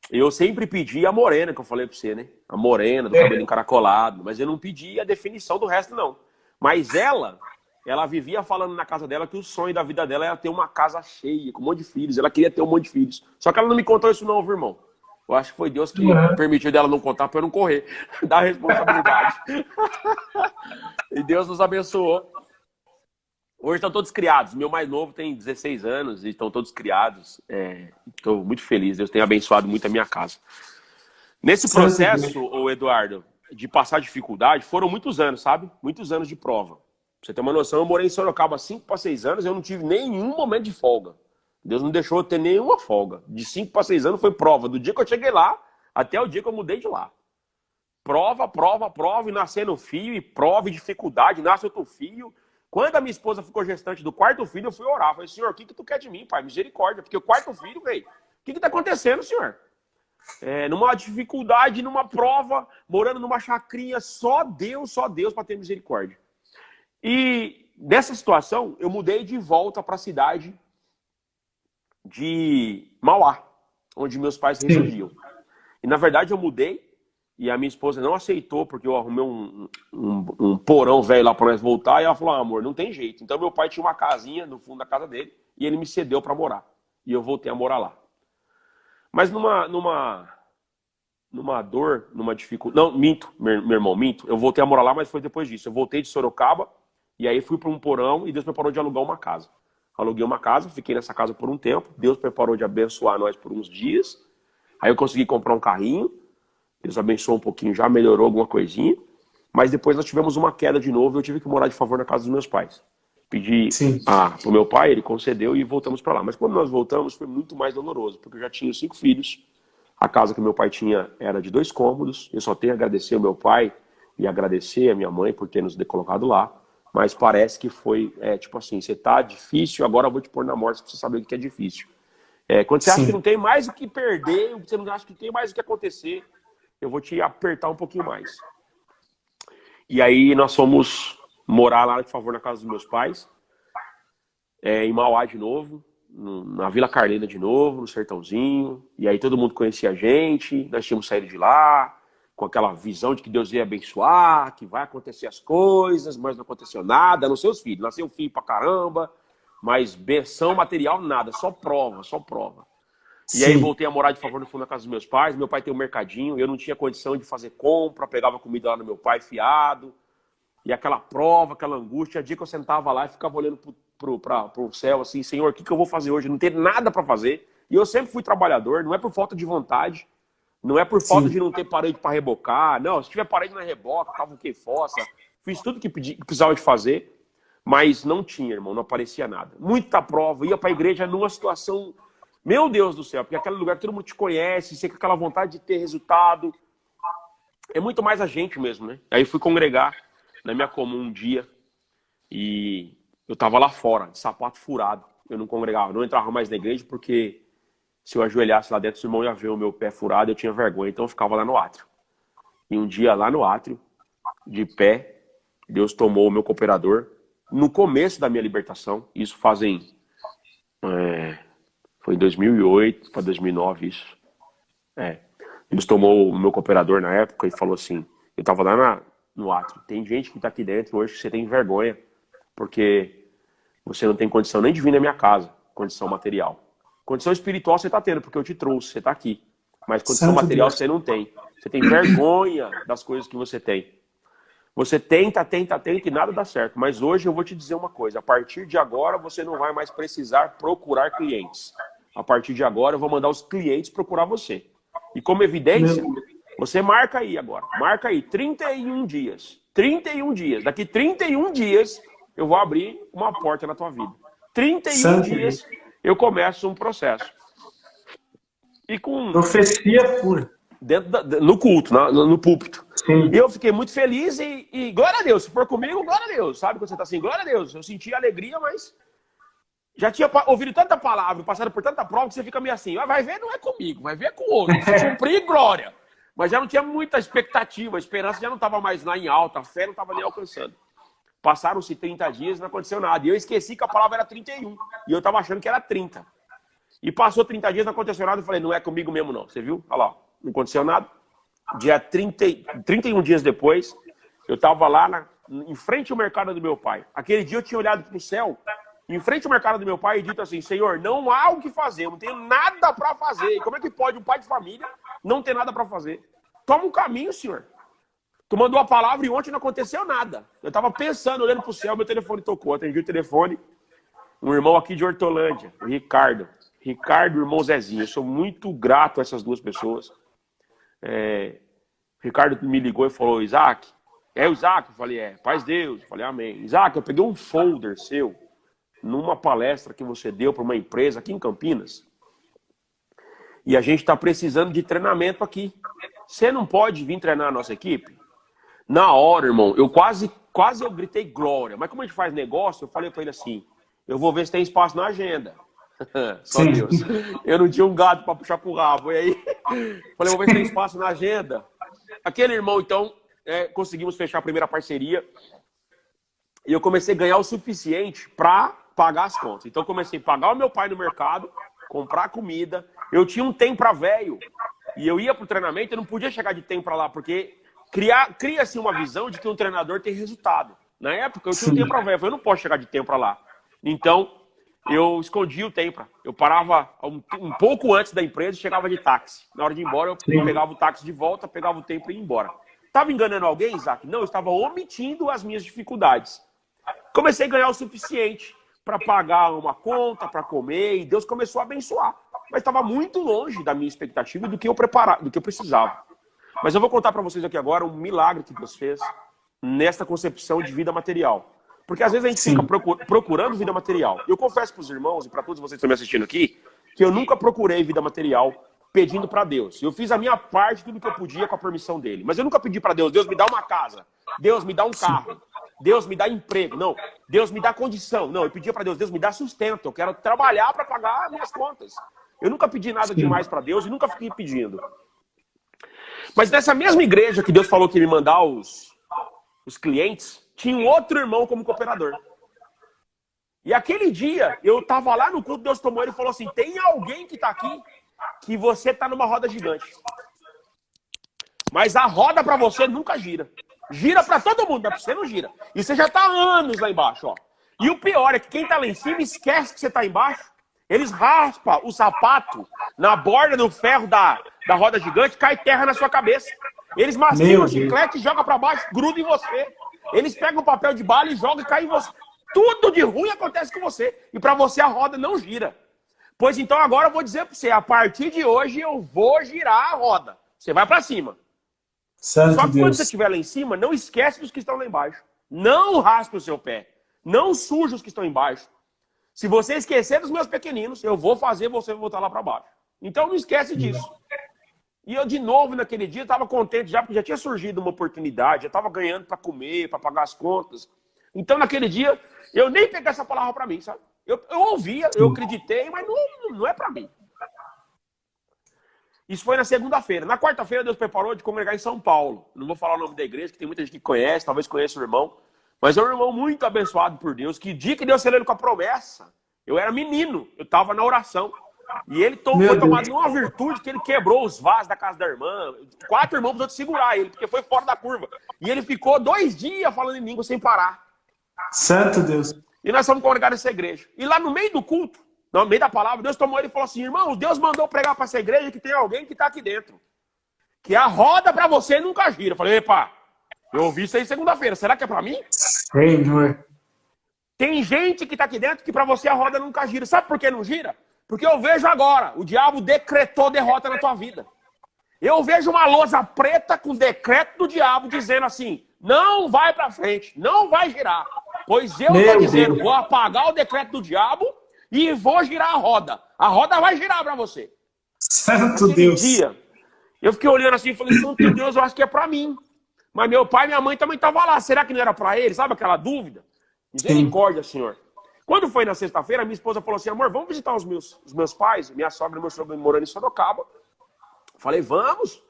Speaker 3: Eu sempre pedi a morena, que eu falei pra você, né? A morena, do cabelo encaracolado. Mas eu não pedi a definição do resto, não. Mas ela vivia falando na casa dela que o sonho da vida dela era ter uma casa cheia, com um monte de filhos. Ela queria ter um monte de filhos. Só que ela não me contou isso não, viu, irmão? Eu acho que foi Deus que permitiu dela não contar pra eu não correr da responsabilidade. E Deus nos abençoou. Hoje estão todos criados. Meu mais novo tem 16 anos e estão todos criados. Estou muito feliz. Deus tem abençoado muito a minha casa. Nesse processo, ô Eduardo, de passar dificuldade, foram muitos anos, sabe? Muitos anos de prova. Pra você ter uma noção, eu morei em Sorocaba 5 para 6 anos e eu não tive nenhum momento de folga. Deus não deixou eu ter nenhuma folga. De 5 para 6 anos foi prova. Do dia que eu cheguei lá até o dia que eu mudei de lá. Prova, e nascendo filho, e prova, e dificuldade, nasce outro filho. Quando a minha esposa ficou gestante do 4º filho, eu fui orar. Falei, Senhor, o que tu quer de mim, pai? Misericórdia. Porque o 4º filho, velho, o que tá acontecendo, Senhor? Numa dificuldade, numa prova, morando numa chacrinha, só Deus para ter misericórdia. E nessa situação, eu mudei de volta para a cidade de Mauá, onde meus pais residiam. E na verdade eu mudei E a minha esposa não aceitou, porque eu arrumei um porão velho lá para nós voltar. E ela falou, amor, não tem jeito. Então meu pai tinha uma casinha no fundo da casa dele e ele me cedeu para morar. E eu voltei a morar lá. Mas numa dor, numa dificuldade... Não, minto, meu irmão, minto. Eu voltei a morar lá, mas foi depois disso. Eu voltei de Sorocaba e aí fui para um porão e Deus preparou de alugar uma casa. Aluguei uma casa, fiquei nessa casa por um tempo. Deus preparou de abençoar nós por uns dias. Aí eu consegui comprar um carrinho. Deus abençoou um pouquinho, já melhorou alguma coisinha. Mas depois nós tivemos uma queda de novo e eu tive que morar de favor na casa dos meus pais. Pedi pro meu pai, ele concedeu e voltamos para lá. Mas quando nós voltamos foi muito mais doloroso, porque eu já tinha 5 filhos. A casa que meu pai tinha era de 2 cômodos. Eu só tenho a agradecer ao meu pai e agradecer a minha mãe por ter nos colocado lá. Mas parece que foi, tipo assim, você tá difícil, agora eu vou te pôr na morte pra você saber o que é difícil. Quando você acha que não tem mais o que perder, você não acha que tem mais o que acontecer, eu vou te apertar um pouquinho mais. E aí nós fomos morar lá, de favor, na casa dos meus pais, em Mauá de novo, na Vila Carlina de novo, no Sertãozinho. E aí todo mundo conhecia a gente, nós tínhamos saído de lá, com aquela visão de que Deus ia abençoar, que vai acontecer as coisas, mas não aconteceu nada, não sei os filhos, nasceu filho pra caramba, mas benção material nada, só prova, só prova. E aí voltei a morar de favor no fundo da casa dos meus pais. Meu pai tem um mercadinho, eu não tinha condição de fazer compra, pegava comida lá no meu pai fiado. E aquela prova, aquela angústia, a dia que eu sentava lá e ficava olhando pro céu assim, Senhor, o que eu vou fazer hoje? Não tem nada para fazer. E eu sempre fui trabalhador, não é por falta de vontade, não é por falta de não ter parede para rebocar. Não, se tiver parede na reboca, cavuquei fossa, fiz tudo que precisava de fazer, mas não tinha, irmão, não aparecia nada. Muita prova, ia para a igreja numa situação... Meu Deus do céu, porque aquele lugar que todo mundo te conhece, você com aquela vontade de ter resultado. É muito mais a gente mesmo, né? Aí fui congregar na minha comum um dia e eu tava lá fora, de sapato furado. Eu não congregava, não entrava mais na igreja porque se eu ajoelhasse lá dentro, os irmãos iam ver o meu pé furado, eu tinha vergonha, então eu ficava lá no átrio. E um dia lá no átrio, de pé, Deus tomou o meu cooperador no começo da minha libertação. Isso foi em 2008 para 2009 isso. Deus tomou o meu cooperador na época e falou assim, eu tava lá no átrio, tem gente que tá aqui dentro hoje que você tem vergonha, porque você não tem condição nem de vir na minha casa, condição material. Condição espiritual você tá tendo, porque eu te trouxe, você tá aqui. Mas condição material você não tem. Você tem vergonha das coisas que você tem. Você tenta e nada dá certo. Mas hoje eu vou te dizer uma coisa. A partir de agora você não vai mais precisar procurar clientes. A partir de agora eu vou mandar os clientes procurar você. E como evidência, você marca aí agora. Marca aí, 31 dias. 31 dias. Daqui 31 dias eu vou abrir uma porta na tua vida. 31 dias eu começo um processo. E com...
Speaker 1: Profecia pura.
Speaker 3: No culto, no púlpito.
Speaker 1: Sim.
Speaker 3: E eu fiquei muito feliz e glória a Deus. Se for comigo, glória a Deus. Sabe quando você tá assim, glória a Deus. Eu senti alegria, mas já tinha ouvido tanta palavra, passado por tanta prova, que você fica meio assim, vai ver não é comigo, vai ver com o outro. Se cumprir, glória. Mas já não tinha muita expectativa, a esperança já não estava mais lá em alta, a fé não estava nem alcançando. Passaram-se 30 dias e não aconteceu nada. E eu esqueci que a palavra era 31. E eu estava achando que era 30. E passou 30 dias, não aconteceu nada. Eu falei, não é comigo mesmo não. Você viu? Olha lá, não aconteceu nada. Dia 31 dias depois, eu estava lá em frente ao mercado do meu pai. Aquele dia eu tinha olhado para o céu, em frente ao mercado do meu pai, e dito assim, Senhor, não há o que fazer, eu não tenho nada para fazer. E como é que pode um pai de família não ter nada para fazer? Toma um caminho, Senhor. Tu mandou a palavra e ontem não aconteceu nada. Eu estava pensando, olhando para o céu, meu telefone tocou. Atendi o telefone, um irmão aqui de Hortolândia, o Ricardo. Ricardo, irmão Zezinho. Eu sou muito grato a essas duas pessoas. Ricardo me ligou e falou, Isaac, é o Isaac? Eu falei, paz Deus. Eu falei, amém. Isaac, eu peguei um folder seu numa palestra que você deu para uma empresa aqui em Campinas e a gente está precisando de treinamento aqui. Você não pode vir treinar a nossa equipe? Na hora, irmão, eu quase eu gritei glória. Mas como a gente faz negócio, eu falei para ele assim, eu vou ver se tem espaço na agenda. Só Deus. Eu não tinha um gato para puxar pro rabo. E aí, falei, vou ver se tem espaço na agenda. Aquele irmão, então, conseguimos fechar a primeira parceria. E eu comecei a ganhar o suficiente para pagar as contas. Então, comecei a pagar o meu pai no mercado, comprar comida. Eu tinha um tem pra velho. E eu ia pro treinamento e não podia chegar de tempo para lá, porque cria-se uma visão de que um treinador tem resultado. Na época, eu tinha um tempo velho, eu não posso chegar de tempo para lá. Então, eu escondia o tempo. Eu parava um pouco antes da empresa e chegava de táxi. Na hora de ir embora, eu pegava o táxi de volta, pegava o tempo e ia embora. Estava enganando alguém, Isaac? Não, eu estava omitindo as minhas dificuldades. Comecei a ganhar o suficiente para pagar uma conta, para comer, e Deus começou a abençoar. Mas estava muito longe da minha expectativa e do que eu precisava. Mas eu vou contar para vocês aqui agora um milagre que Deus fez nesta concepção de vida material. Porque às vezes a gente fica procurando vida material. Eu confesso para os irmãos e para todos vocês que estão me assistindo aqui, que eu nunca procurei vida material pedindo para Deus. Eu fiz a minha parte, tudo que eu podia com a permissão dele. Mas eu nunca pedi para Deus, Deus me dá uma casa, Deus me dá um carro, Deus me dá emprego. Não, Deus me dá condição. Não, eu pedia para Deus, Deus me dá sustento. Eu quero trabalhar para pagar as minhas contas. Eu nunca pedi nada demais para Deus e nunca fiquei pedindo. Mas nessa mesma igreja que Deus falou que ia me mandar os clientes, tinha um outro irmão como cooperador. E aquele dia, eu estava lá no culto, Deus tomou ele e falou assim, tem alguém que está aqui que você está numa roda gigante. Mas a roda para você nunca gira. Gira para todo mundo, mas você não gira. E você já está há anos lá embaixo, ó. E o pior é que quem está lá em cima esquece que você está embaixo. Eles raspam o sapato na borda do ferro da roda gigante, cai terra na sua cabeça. Eles mastigam o chiclete e jogam para baixo, gruda em você. Eles pegam o papel de bala e jogam e cai em você. Tudo de ruim acontece com você. E para você a roda não gira. Pois então agora eu vou dizer para você, a partir de hoje eu vou girar a roda. Você vai para cima.
Speaker 1: Santo
Speaker 3: Só que
Speaker 1: Deus.
Speaker 3: quando você estiver lá em cima, não esquece dos que estão lá embaixo. Não raspe o seu pé. Não suje os que estão embaixo. Se você esquecer dos meus pequeninos, eu vou fazer você voltar lá para baixo. Então não esquece disso. E eu, de novo, naquele dia, estava contente já, porque já tinha surgido uma oportunidade, já estava ganhando para comer, para pagar as contas. Então, naquele dia, eu nem peguei essa palavra para mim, sabe? Eu ouvia, eu acreditei, mas não é para mim. Isso foi na segunda-feira. Na quarta-feira, Deus preparou de congregar em São Paulo. Não vou falar o nome da igreja, que tem muita gente que conhece, talvez conheça o irmão. Mas é um irmão muito abençoado por Deus, que dia que Deus selou ele com a promessa, eu era menino, eu estava na oração. E ele foi tomado numa virtude que ele quebrou os vasos da casa da irmã. 4 irmãos precisaram segurar ele, porque foi fora da curva. E ele ficou 2 dias falando em língua sem parar.
Speaker 1: Santo Deus.
Speaker 3: E nós fomos congregar nessa igreja. E lá no meio do culto, no meio da palavra, Deus tomou ele e falou assim, irmãos, Deus mandou pregar para essa igreja que tem alguém que está aqui dentro. Que a roda para você nunca gira. Eu falei, epa, eu ouvi isso aí segunda-feira, será que é para mim?
Speaker 1: Senhor.
Speaker 3: Tem gente que está aqui dentro que para você a roda nunca gira. Sabe por que não gira? Porque eu vejo agora, o diabo decretou derrota na tua vida. Eu vejo uma lousa preta com decreto do diabo dizendo assim, não vai para frente, não vai girar. Pois eu estou dizendo, vou apagar o decreto do diabo e vou girar a roda. A roda vai girar para você.
Speaker 1: Santo
Speaker 3: Naquele
Speaker 1: Deus.
Speaker 3: dia, eu fiquei olhando assim e falei, Santo Deus, eu acho que é para mim. Mas meu pai e minha mãe também estavam lá. Será que não era para eles? Sabe aquela dúvida? Misericórdia, Senhor. Quando foi na sexta-feira, minha esposa falou assim, amor, vamos visitar os meus pais, minha sogra e meu sogro morando em Sorocaba. Falei, vamos.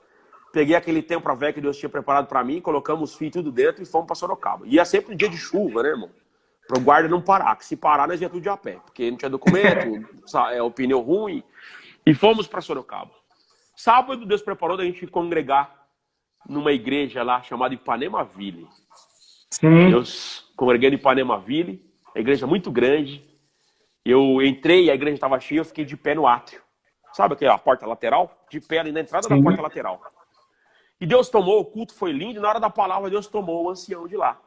Speaker 3: Peguei aquele templo velho que Deus tinha preparado para mim, colocamos os filhos tudo dentro e fomos para Sorocaba. E ia sempre um dia de chuva, né, irmão? Para o guarda não parar, que se parar nós ia tudo de a pé, porque não tinha documento, o pneu ruim. E fomos para Sorocaba. Sábado, Deus preparou da gente congregar numa igreja lá chamada Ipanema-Ville. Deus congreguei em Ipanema-Ville. A igreja muito grande. Eu entrei e a igreja estava cheia, eu fiquei de pé no átrio. Sabe aquela porta lateral? De pé ali na entrada da porta lateral. E Deus tomou, o culto foi lindo, e na hora da palavra Deus tomou o ancião de lá.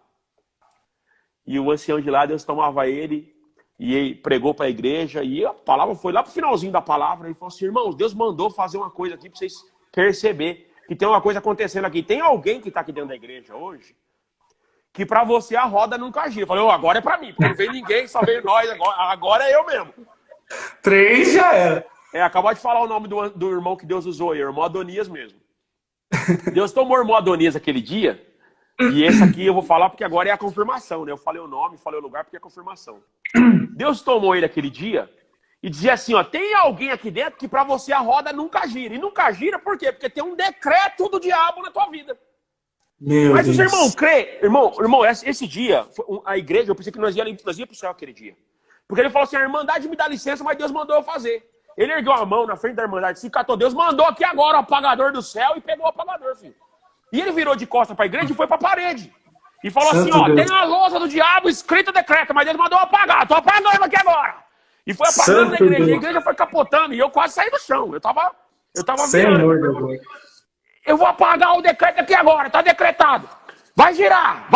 Speaker 3: E o ancião de lá, Deus tomava ele, e ele pregou para a igreja, e a palavra foi lá para o finalzinho da palavra, e falou assim, irmãos, Deus mandou fazer uma coisa aqui para vocês perceberem que tem uma coisa acontecendo aqui. Tem alguém que está aqui dentro da igreja hoje, que para você a roda nunca gira. Eu falei, agora é para mim, porque não veio ninguém, só veio nós, agora é eu mesmo.
Speaker 1: 3 já era.
Speaker 3: Acabou de falar o nome do irmão que Deus usou aí, o irmão Adonias mesmo. Deus tomou o irmão Adonias aquele dia, e esse aqui eu vou falar porque agora é a confirmação, né? Eu falei o nome, falei o lugar porque é a confirmação. Deus tomou ele aquele dia e dizia assim, ó, tem alguém aqui dentro que para você a roda nunca gira. E nunca gira por quê? Porque tem um decreto do diabo na tua vida. Mas os irmãos crê, irmão, esse dia, a igreja, eu pensei que nós ia para o céu aquele dia. Porque ele falou assim, a irmandade me dá licença, mas Deus mandou eu fazer. Ele ergueu a mão na frente da Irmandade, se catou, Deus mandou aqui agora o apagador do céu e pegou o apagador, filho. E ele virou de costas para a igreja e foi para a parede. E falou assim, ó, tem a lousa do diabo escrito decreto, mas Deus mandou apagar, tô apagando aqui agora. E foi apagando na igreja, a igreja foi capotando e eu quase saí do chão. Eu tava virando. Eu vou apagar o decreto aqui agora, tá decretado. Vai girar,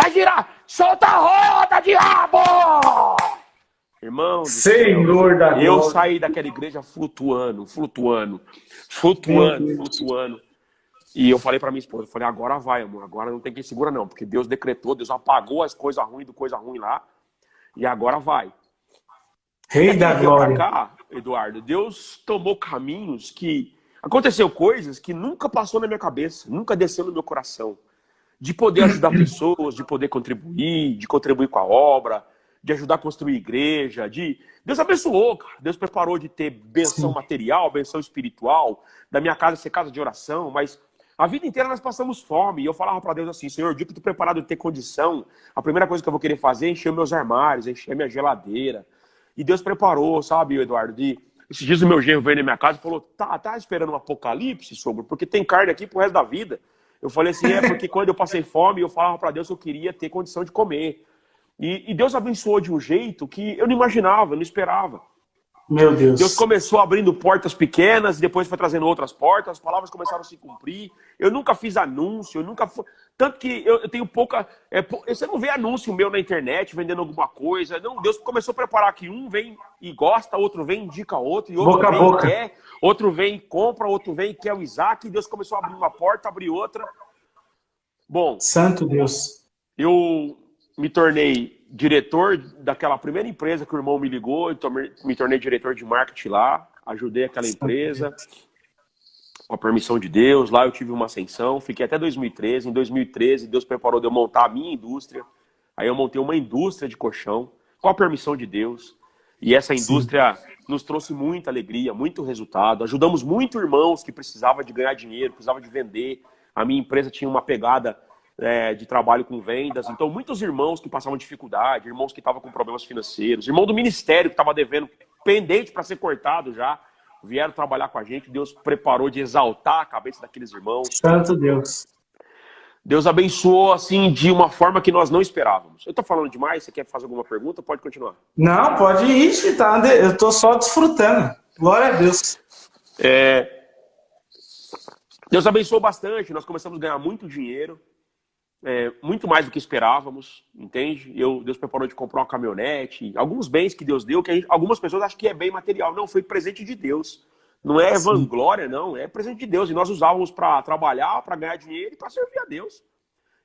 Speaker 3: solta a roda, diabo! Irmão,
Speaker 1: Senhor da glória.
Speaker 3: Eu saí daquela igreja flutuando. E eu falei pra minha esposa, agora vai, amor, agora não tem quem segura não, porque Deus decretou, Deus apagou as coisas ruins do coisa ruim lá, e agora vai.
Speaker 1: Rei da glória.
Speaker 3: Pra cá, Eduardo, Deus tomou caminhos que... Aconteceu coisas que nunca passou na minha cabeça, nunca desceu no meu coração. De poder ajudar pessoas, de poder contribuir, de contribuir com a obra, de ajudar a construir igreja, Deus abençoou, cara. Deus preparou de ter benção material, benção espiritual, da minha casa ser casa de oração, mas a vida inteira nós passamos fome. E eu falava para Deus assim, Senhor, o dia que eu tô preparado de ter condição, a primeira coisa que eu vou querer fazer é encher meus armários, encher minha geladeira. E Deus preparou, sabe, Eduardo, esses dias o meu genro veio na minha casa e falou, tá esperando um apocalipse, sogro, porque tem carne aqui pro resto da vida. Eu falei assim, porque quando eu passei fome, eu falava para Deus que eu queria ter condição de comer. E Deus abençoou de um jeito que eu não imaginava, eu não esperava.
Speaker 1: Meu Deus.
Speaker 3: Deus começou abrindo portas pequenas, depois foi trazendo outras portas, as palavras começaram a se cumprir. Eu nunca fiz anúncio, tanto que eu tenho pouca... você não vê anúncio meu na internet, vendendo alguma coisa. Não, Deus começou a preparar que um vem e gosta, outro vem e indica outro, e outro
Speaker 1: boca
Speaker 3: vem
Speaker 1: a boca.
Speaker 3: E quer, outro vem e compra, outro vem e quer o Isaac, e Deus começou a abrir uma porta, abrir outra. Bom...
Speaker 1: Santo Deus.
Speaker 3: Eu me tornei diretor daquela primeira empresa que o irmão me ligou, me tornei diretor de marketing lá, ajudei aquela empresa, com a permissão de Deus, lá eu tive uma ascensão, fiquei até 2013, em 2013 Deus preparou de eu montar a minha indústria, aí eu montei uma indústria de colchão, com a permissão de Deus, e essa indústria nos trouxe muita alegria, muito resultado, ajudamos muito irmãos que precisavam de ganhar dinheiro, precisavam de vender, a minha empresa tinha uma pegada de trabalho com vendas. Então, muitos irmãos que passavam dificuldade, irmãos que estavam com problemas financeiros, irmão do ministério que estava devendo, pendente para ser cortado já, vieram trabalhar com a gente. Deus preparou de exaltar a cabeça daqueles irmãos.
Speaker 1: Santo Deus.
Speaker 3: Deus abençoou, assim, de uma forma que nós não esperávamos. Eu estou falando demais? Você quer fazer alguma pergunta? Pode continuar.
Speaker 1: Não, pode ir, tá? Eu estou só desfrutando. Glória a Deus.
Speaker 3: Deus abençoou bastante. Nós começamos a ganhar muito dinheiro. Muito mais do que esperávamos, entende? Deus preparou de comprar uma caminhonete, alguns bens que Deus deu, que algumas pessoas acham que é bem material. Não, foi presente de Deus. Não é vanglória, não, é presente de Deus. E nós usávamos para trabalhar, para ganhar dinheiro e para servir a Deus.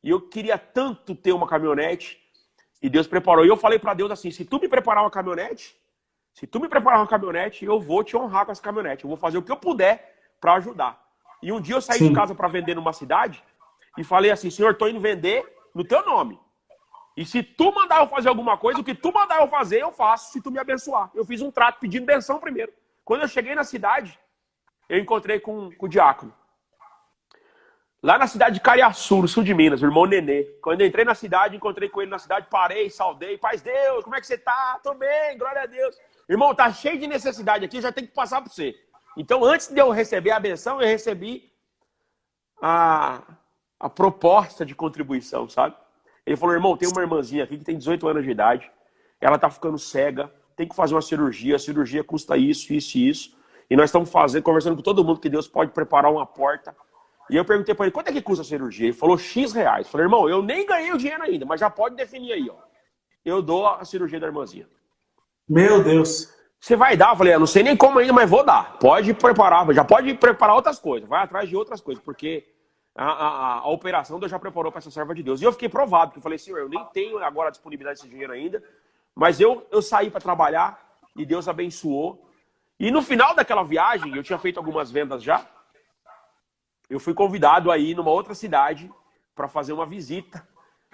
Speaker 3: E eu queria tanto ter uma caminhonete, e Deus preparou. E eu falei para Deus assim, se tu me preparar uma caminhonete, eu vou te honrar com essa caminhonete. Eu vou fazer o que eu puder para ajudar. E um dia eu saí de casa para vender numa cidade, e falei assim, Senhor, estou indo vender no teu nome. E se tu mandar eu fazer alguma coisa, o que tu mandar eu fazer, eu faço, se tu me abençoar. Eu fiz um trato pedindo benção primeiro. Quando eu cheguei na cidade, eu encontrei com o diácono. Lá na cidade de Cariaçu, no sul de Minas, o irmão Nenê. Quando eu entrei na cidade, encontrei com ele na cidade, parei, saudei. Paz Deus, como é que você tá? Tô bem, glória a Deus. Irmão, tá cheio de necessidade aqui, já tem que passar para você. Então, antes de eu receber a benção, eu recebi a proposta de contribuição, sabe? Ele falou, irmão, tem uma irmãzinha aqui que tem 18 anos de idade, ela tá ficando cega, tem que fazer uma cirurgia, a cirurgia custa isso, isso e isso, e nós estamos conversando com todo mundo que Deus pode preparar uma porta. E eu perguntei para ele, quanto é que custa a cirurgia? Ele falou, X reais. Eu falei, irmão, eu nem ganhei o dinheiro ainda, mas já pode definir aí, ó. Eu dou a cirurgia da irmãzinha.
Speaker 1: Meu Deus.
Speaker 3: Você vai dar? Eu falei, eu não sei nem como ainda, mas vou dar. Pode preparar, já pode preparar outras coisas, vai atrás de outras coisas, porque a operação Deus já preparou para essa serva de Deus. E eu fiquei provado, porque eu falei, Senhor, eu nem tenho agora a disponibilidade desse dinheiro ainda, mas eu saí para trabalhar e Deus abençoou. E no final daquela viagem, eu tinha feito algumas vendas já, eu fui convidado a ir numa outra cidade para fazer uma visita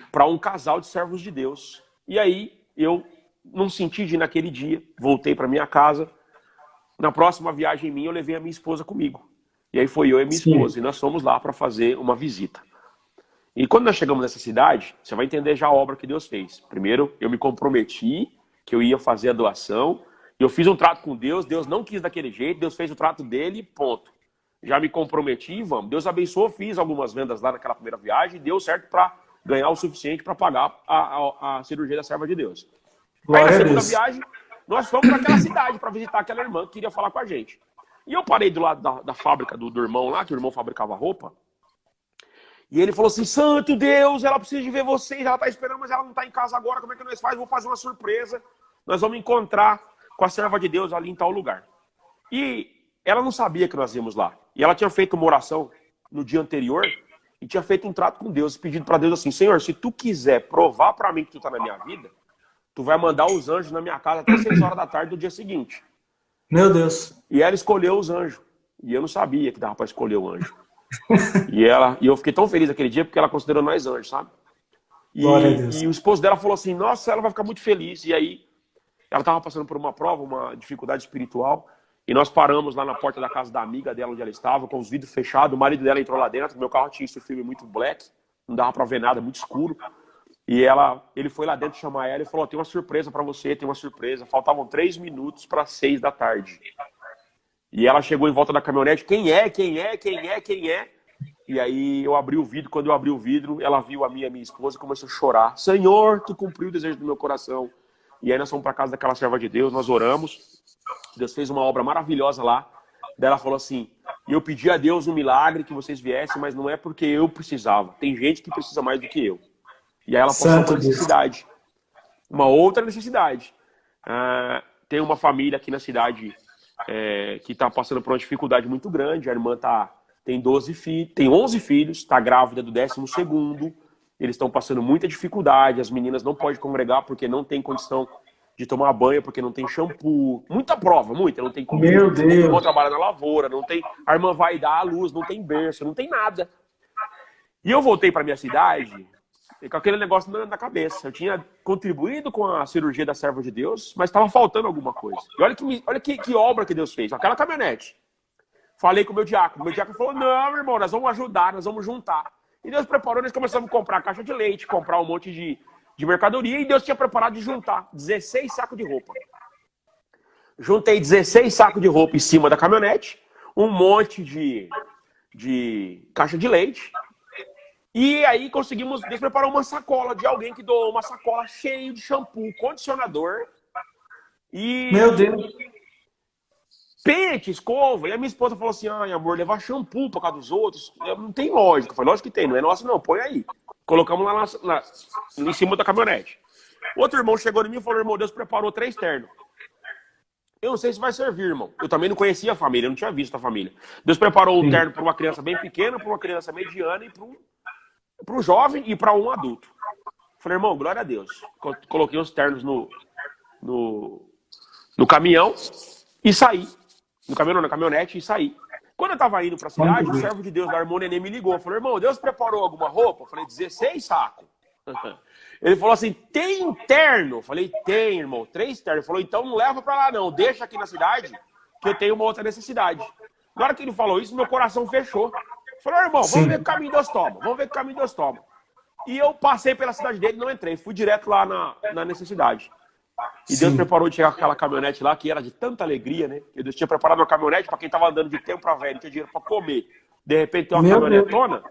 Speaker 3: para um casal de servos de Deus. E aí eu não senti de ir naquele dia, voltei para minha casa. Na próxima viagem minha, eu levei a minha esposa comigo. E aí foi eu e minha esposa, e nós fomos lá para fazer uma visita. E quando nós chegamos nessa cidade, você vai entender já a obra que Deus fez. Primeiro, eu me comprometi que eu ia fazer a doação, Eu fiz um trato com Deus, Deus não quis daquele jeito, Deus fez o trato dele, ponto. Já me comprometi, vamos. Deus abençoou, fiz algumas vendas lá naquela primeira viagem, deu certo para ganhar o suficiente para pagar a cirurgia da serva de Deus. Aí na segunda viagem, nós fomos para aquela cidade para visitar aquela irmã que queria falar com a gente. E eu parei do lado da fábrica do irmão lá, que o irmão fabricava roupa. E ele falou assim, santo Deus, ela precisa de ver vocês, ela está esperando, mas ela não está em casa agora, como é que nós faz? Vou fazer uma surpresa, nós vamos encontrar com a serva de Deus ali em tal lugar. E ela não sabia que nós íamos lá. E ela tinha feito uma oração no dia anterior e tinha feito um trato com Deus, pedindo para Deus assim, Senhor, se tu quiser provar para mim que tu está na minha vida, tu vai mandar os anjos na minha casa até 6 horas da tarde do dia seguinte.
Speaker 1: Meu Deus.
Speaker 3: E ela escolheu os anjos. E eu não sabia que dava para escolher o anjo. E eu fiquei tão feliz aquele dia porque ela considerou nós anjos, sabe? E o esposo dela falou assim, nossa, ela vai ficar muito feliz. E aí, ela estava passando por uma prova, uma dificuldade espiritual. E nós paramos lá na porta da casa da amiga dela, onde ela estava, com os vidros fechados. O marido dela entrou lá dentro. Meu carro tinha esse filme muito black. Não dava para ver nada, muito escuro. E ele foi lá dentro chamar ela e falou, tem uma surpresa para você, tem uma surpresa. Faltavam 3 minutos para 6 da tarde. E ela chegou em volta da caminhonete, quem é? E aí eu abri o vidro, quando eu abri o vidro, ela viu a minha esposa e começou a chorar. Senhor, tu cumpriu o desejo do meu coração. E aí nós fomos para casa daquela serva de Deus, nós oramos. Deus fez uma obra maravilhosa lá. Daí ela falou assim, eu pedi a Deus um milagre, que vocês viessem, mas não é porque eu precisava. Tem gente que precisa mais do que eu. E aí ela passou uma necessidade. Uma outra necessidade. Tem uma família aqui na cidade que está passando por uma dificuldade muito grande. A irmã tem 11 filhos, está grávida do 12º. Eles estão passando muita dificuldade. As meninas não podem congregar porque não tem condição de tomar banho, porque não tem shampoo. Muita prova, muita. Não tem comida.
Speaker 1: Meu Deus.
Speaker 3: Não vão trabalhar na lavoura. Não tem, a irmã vai dar à luz, não tem berço, não tem nada. E eu voltei para minha cidade com aquele negócio na cabeça. Eu tinha contribuído com a cirurgia da serva de Deus, mas estava faltando alguma coisa. E olha que obra que Deus fez. Aquela caminhonete. Falei com o meu diácono. O meu diácono falou, não, irmão, nós vamos ajudar, nós vamos juntar. E Deus preparou, nós começamos a comprar caixa de leite, comprar um monte de mercadoria, e Deus tinha preparado de juntar 16 sacos de roupa. Juntei 16 sacos de roupa em cima da caminhonete, um monte de caixa de leite, e aí conseguimos, Deus preparou uma sacola de alguém que doou uma sacola cheia de shampoo, condicionador, e...
Speaker 1: Meu Deus!
Speaker 3: Pente, escova. E a minha esposa falou assim, ai amor, levar shampoo pra casa dos outros, não tem lógica. Eu falei, lógico que tem, não é nosso não, põe aí. Colocamos lá em cima da caminhonete. Outro irmão chegou em mim e falou, irmão, Deus preparou 3 ternos. Eu não sei se vai servir, irmão. Eu também não conhecia a família, eu não tinha visto a família. Deus preparou um terno para uma criança bem pequena, para uma criança mediana e para um jovem e para um adulto. Eu falei, irmão, glória a Deus. Coloquei os ternos no caminhão e saí. No caminhão, na caminhonete e saí. Quando eu tava indo pra cidade, o servo de Deus da irmã Nenê me ligou. Falou, irmão, Deus preparou alguma roupa? Eu falei, 16 sacos. Ele falou assim, tem terno? Eu falei, tem, irmão, 3 ternos. Ele falou, então não leva pra lá não, deixa aqui na cidade que eu tenho uma outra necessidade. Na hora que ele falou isso, meu coração fechou. Eu falei, irmão, vamos ver que caminho Deus toma. Vamos ver que caminho Deus toma. E eu passei pela cidade dele, não entrei. Fui direto lá na necessidade. E Deus preparou de chegar com aquela caminhonete lá, que era de tanta alegria, né? Que Deus tinha preparado uma caminhonete para quem tava andando de tempo para velho, não tinha dinheiro para comer. De repente tem uma caminhonetona.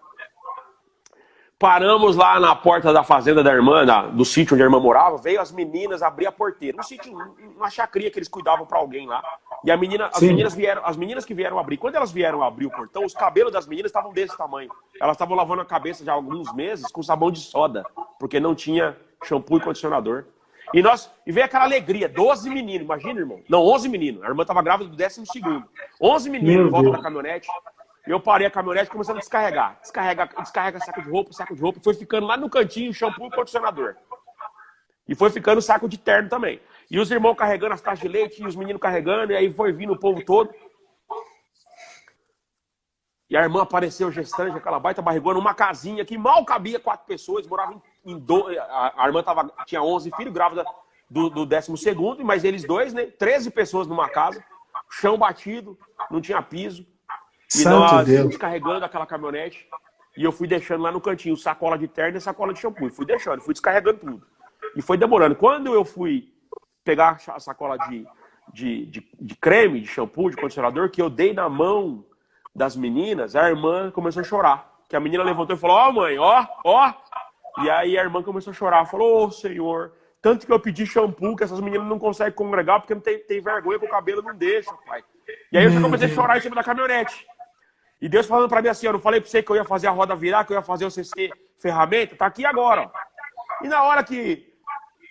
Speaker 3: Paramos lá na porta da fazenda da irmã, do sítio onde a irmã morava, veio as meninas abrir a porteira. Um sítio, uma chacria que eles cuidavam para alguém lá. E as meninas que vieram abrir, quando elas vieram abrir o portão, os cabelos das meninas estavam desse tamanho. Elas estavam lavando a cabeça já há alguns meses com sabão de soda, porque não tinha shampoo e condicionador. E veio aquela alegria, 12 meninos, imagina, irmão. Não, 11 meninos. A irmã estava grávida do 12º. 11 meninos em volta da caminhonete. Eu parei a caminhonete e começando a descarregar. Descarrega saco de roupa. Foi ficando lá no cantinho shampoo e condicionador. E foi ficando saco de terno também. E os irmãos carregando as caixas de leite, e os meninos carregando, e aí foi vindo o povo todo. E a irmã apareceu gestante, aquela baita barrigona, numa casinha que mal cabia 4 pessoas, moravam em 2. A irmã tinha 11 filhos, grávida do 12º, mas eles dois, né? 13 pessoas numa casa, chão batido, não tinha piso. E nós descarregando aquela caminhonete, e eu fui deixando lá no cantinho sacola de terno e sacola de shampoo. Fui deixando, fui descarregando tudo. E foi demorando. Quando eu fui pegar a sacola de creme, de shampoo, de condicionador, que eu dei na mão das meninas, a irmã começou a chorar. Que a menina levantou e falou, ó, mãe, ó. E aí a irmã começou a chorar, falou, ô, Senhor, tanto que eu pedi shampoo, que essas meninas não conseguem congregar, porque não tem vergonha, que o cabelo não deixa, pai. E aí eu já comecei a chorar em cima da caminhonete. E Deus falando pra mim assim, eu não falei pra você que eu ia fazer a roda virar, que eu ia fazer o CC ferramenta? Tá aqui agora, ó. E na hora que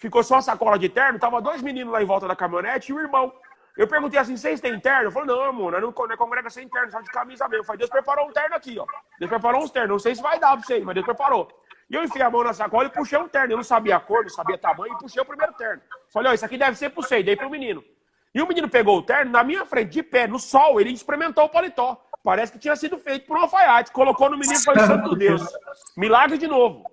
Speaker 3: ficou só a sacola de terno, tava 2 meninos lá em volta da caminhonete e o irmão. Eu perguntei assim, vocês têm terno? Eu falei, não, amor, nós não congrega sem terno, só de camisa mesmo. Eu falei, Deus preparou um terno aqui, ó. Deus preparou uns ternos, não sei se vai dar pra vocês, mas Deus preparou. E eu enfiei a mão na sacola e puxei um terno. Eu não sabia a cor, não sabia tamanho, e puxei o primeiro terno. Falei, ó, isso aqui deve ser pro você, e dei pro menino. E o menino pegou o terno, na minha frente, de pé, no sol, ele experimentou o paletó. Parece que tinha sido feito por um alfaiate. Colocou no menino e falou, santo Deus, milagre de novo.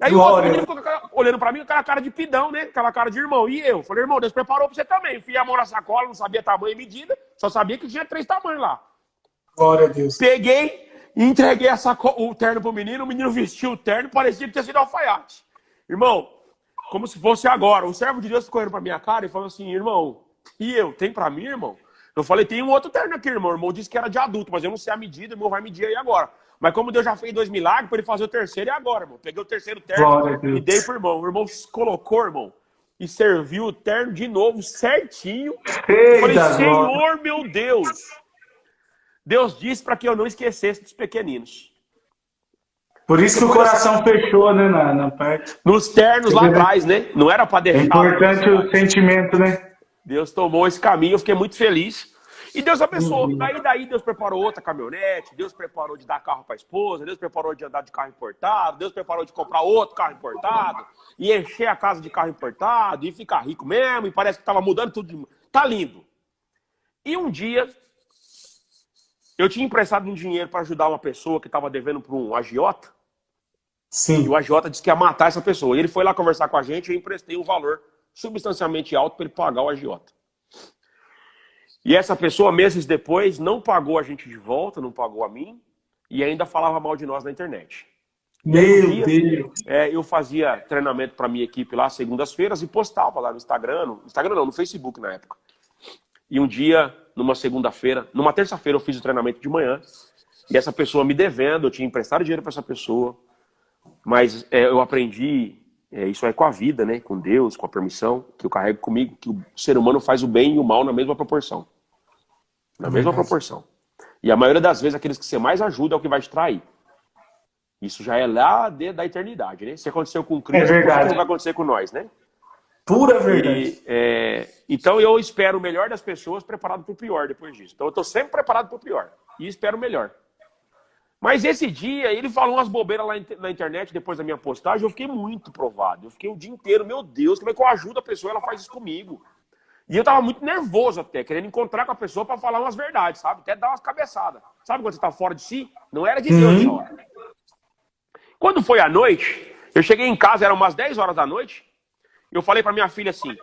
Speaker 3: Aí o outro menino ficou olhando pra mim com aquela cara de pidão, né? Aquela cara de irmão. E eu falei, irmão, Deus preparou pra você também. Enfiei a mão na sacola, não sabia tamanho e medida, só sabia que tinha 3 tamanhos lá.
Speaker 1: Glória a Deus.
Speaker 3: Peguei e entreguei o terno pro menino, o menino vestiu o terno, parecia que tinha sido alfaiate. Irmão, como se fosse agora. O servo de Deus ficou olhando pra minha cara e falou assim, irmão, e eu? Tem pra mim, irmão? Eu falei, tem um outro terno aqui, irmão. O irmão disse que era de adulto, mas eu não sei a medida, o irmão vai medir aí agora. Mas como Deus já fez 2 milagres, para ele fazer o terceiro é agora, irmão. Peguei o terceiro terno e dei pro irmão. O irmão colocou, irmão, e serviu o terno de novo, certinho. Eu falei, Senhor, meu Deus. Deus disse para que eu não esquecesse dos pequeninos.
Speaker 1: Por isso que o coração fechou, né, na parte.
Speaker 3: Nos ternos lá atrás, né? Não era para deixar.
Speaker 1: É importante o sentimento, né?
Speaker 3: Deus tomou esse caminho, eu fiquei muito feliz. E Deus abençoou. Daí Deus preparou outra caminhonete, Deus preparou de dar carro para a esposa, Deus preparou de andar de carro importado, Deus preparou de comprar outro carro importado, e encher a casa de carro importado, e ficar rico mesmo, e parece que estava mudando tudo. Tá lindo. E um dia, eu tinha emprestado um dinheiro para ajudar uma pessoa que estava devendo para um agiota.
Speaker 1: Sim.
Speaker 3: E o agiota disse que ia matar essa pessoa. E ele foi lá conversar com a gente e eu emprestei um valor substancialmente alto para ele pagar o agiota. E essa pessoa, meses depois, não pagou a gente de volta, não pagou a mim, e ainda falava mal de nós na internet.
Speaker 1: Meu Deus!
Speaker 3: Eu fazia treinamento para minha equipe lá, segundas-feiras, e postava lá no Instagram, no Facebook na época. E um dia, numa terça-feira, eu fiz o treinamento de manhã, e essa pessoa me devendo, eu tinha emprestado dinheiro para essa pessoa, mas eu aprendi, isso é com a vida, né? Com Deus, com a permissão, que eu carrego comigo, que o ser humano faz o bem e o mal na mesma proporção. Na mesma proporção. E a maioria das vezes, aqueles que você mais ajuda é o que vai te trair. Isso já é lá da eternidade, né? Se aconteceu com Cristo, não vai acontecer com nós, né?
Speaker 1: Pura verdade.
Speaker 3: Então eu espero o melhor das pessoas preparado para o pior depois disso. Então eu estou sempre preparado para o pior. E espero o melhor. Mas esse dia, ele falou umas bobeiras lá na internet, depois da minha postagem, eu fiquei muito provado. Eu fiquei o dia inteiro, meu Deus, como é que eu ajudo a pessoa, ela faz isso comigo. E eu tava muito nervoso até, querendo encontrar com a pessoa para falar umas verdades, sabe? Até dar umas cabeçadas. Sabe quando você tá fora de si? Não era de Deus essa hora. Quando foi à noite, eu cheguei em casa, eram umas 10 horas da noite, eu falei pra minha filha assim,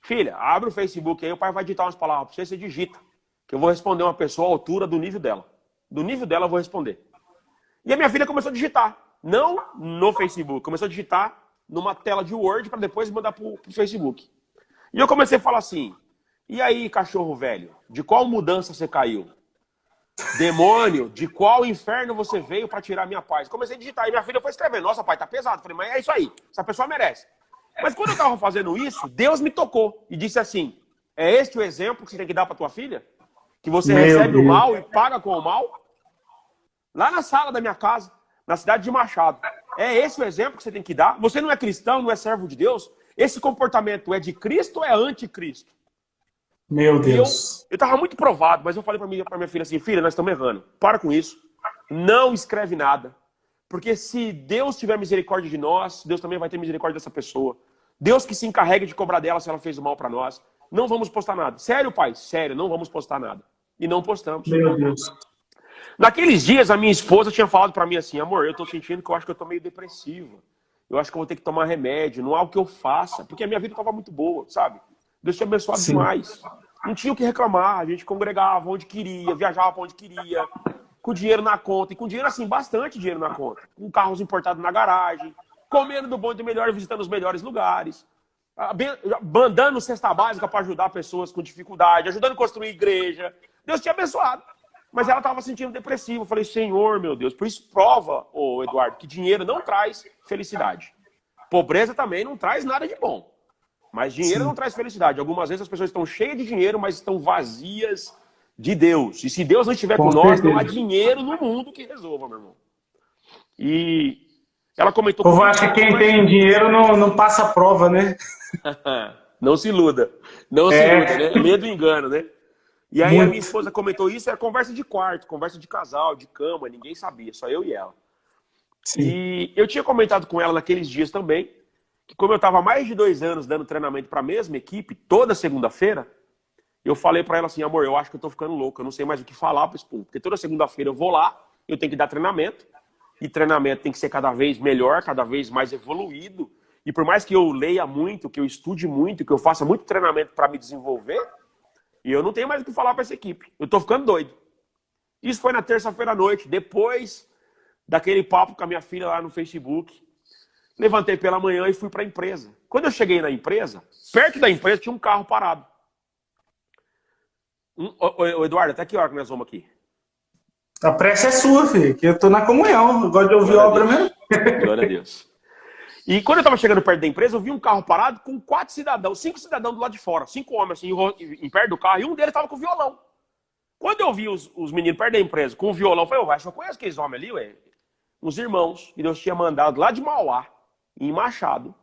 Speaker 3: filha, abre o Facebook aí, o pai vai digitar umas palavras pra você digita, que eu vou responder uma pessoa à altura do nível dela. Do nível dela eu vou responder. E a minha filha começou a digitar. Não no Facebook. Começou a digitar numa tela de Word para depois mandar pro Facebook. E eu comecei a falar assim, e aí, cachorro velho, de qual mudança você caiu? Demônio, de qual inferno você veio para tirar minha paz? Comecei a digitar e minha filha foi escrevendo. Nossa, pai, tá pesado. Falei, mas é isso aí. Essa pessoa merece. Mas quando eu estava fazendo isso, Deus me tocou e disse assim, é este o exemplo que você tem que dar para tua filha? Que você recebe o mal e paga com o mal? Lá na sala da minha casa, na cidade de Machado. É esse o exemplo que você tem que dar? Você não é cristão, não é servo de Deus? Esse comportamento é de Cristo ou é anticristo?
Speaker 1: Meu Deus.
Speaker 3: Eu estava muito provado, mas eu falei para minha filha assim, filha, nós estamos errando. Para com isso. Não escreve nada. Porque se Deus tiver misericórdia de nós, Deus também vai ter misericórdia dessa pessoa. Deus que se encarregue de cobrar dela se ela fez o mal para nós. Não vamos postar nada. Sério, pai? Sério, não vamos postar nada. E não postamos.
Speaker 1: Meu Deus.
Speaker 3: Naqueles dias, a minha esposa tinha falado para mim assim, amor, eu tô sentindo que eu acho que eu tô meio depressivo. Eu acho que eu vou ter que tomar remédio, não há o que eu faça. Porque a minha vida estava muito boa, sabe? Deus tinha abençoado demais. Não tinha o que reclamar. A gente congregava onde queria, viajava para onde queria, com dinheiro na conta. E com dinheiro, assim, bastante dinheiro na conta. Com carros importados na garagem, comendo do bom e do melhor, visitando os melhores lugares. mandando cesta básica para ajudar pessoas com dificuldade, ajudando a construir igreja. Deus tinha abençoado. Mas ela estava sentindo depressiva. Eu falei, Senhor, meu Deus, por isso prova, ô Eduardo, que dinheiro não traz felicidade. Pobreza também não traz nada de bom. Mas dinheiro não traz felicidade. Algumas vezes as pessoas estão cheias de dinheiro, mas estão vazias de Deus. E se Deus não estiver com nós, não há dinheiro no mundo que resolva, meu irmão. E ela comentou...
Speaker 1: Eu acho que quem tem dinheiro não passa prova, né?
Speaker 3: Não se iluda. Não se iluda, né? Medo e engano, né? E aí a minha esposa comentou isso, era conversa de quarto, conversa de casal, de cama, ninguém sabia, só eu e ela. Sim. E eu tinha comentado com ela naqueles dias também, que como eu estava há mais de 2 anos dando treinamento para a mesma equipe, toda segunda-feira, eu falei para ela assim, amor, eu acho que eu estou ficando louco, eu não sei mais o que falar para esse povo, porque toda segunda-feira eu vou lá, eu tenho que dar treinamento, e treinamento tem que ser cada vez melhor, cada vez mais evoluído, e por mais que eu leia muito, que eu estude muito, que eu faça muito treinamento para me desenvolver, e eu não tenho mais o que falar para essa equipe. Eu tô ficando doido. Isso foi na terça-feira à noite, depois daquele papo com a minha filha lá no Facebook. Levantei pela manhã e fui para a empresa. Quando eu cheguei na empresa, perto da empresa tinha um carro parado. Eduardo, até que hora que nós vamos aqui?
Speaker 1: A prece é sua, filho, que eu tô na comunhão. Eu gosto de ouvir obra mesmo.
Speaker 3: Glória a Deus. E quando eu estava chegando perto da empresa, eu vi um carro parado com 4 cidadãos, 5 cidadãos do lado de fora, 5 homens assim, em perto do carro, e um deles estava com violão. Quando eu vi os meninos perto da empresa com o violão, eu falei, acho que eu conheço aqueles homens ali, ué. Uns irmãos que Deus tinha mandado lá de Mauá, em Machado,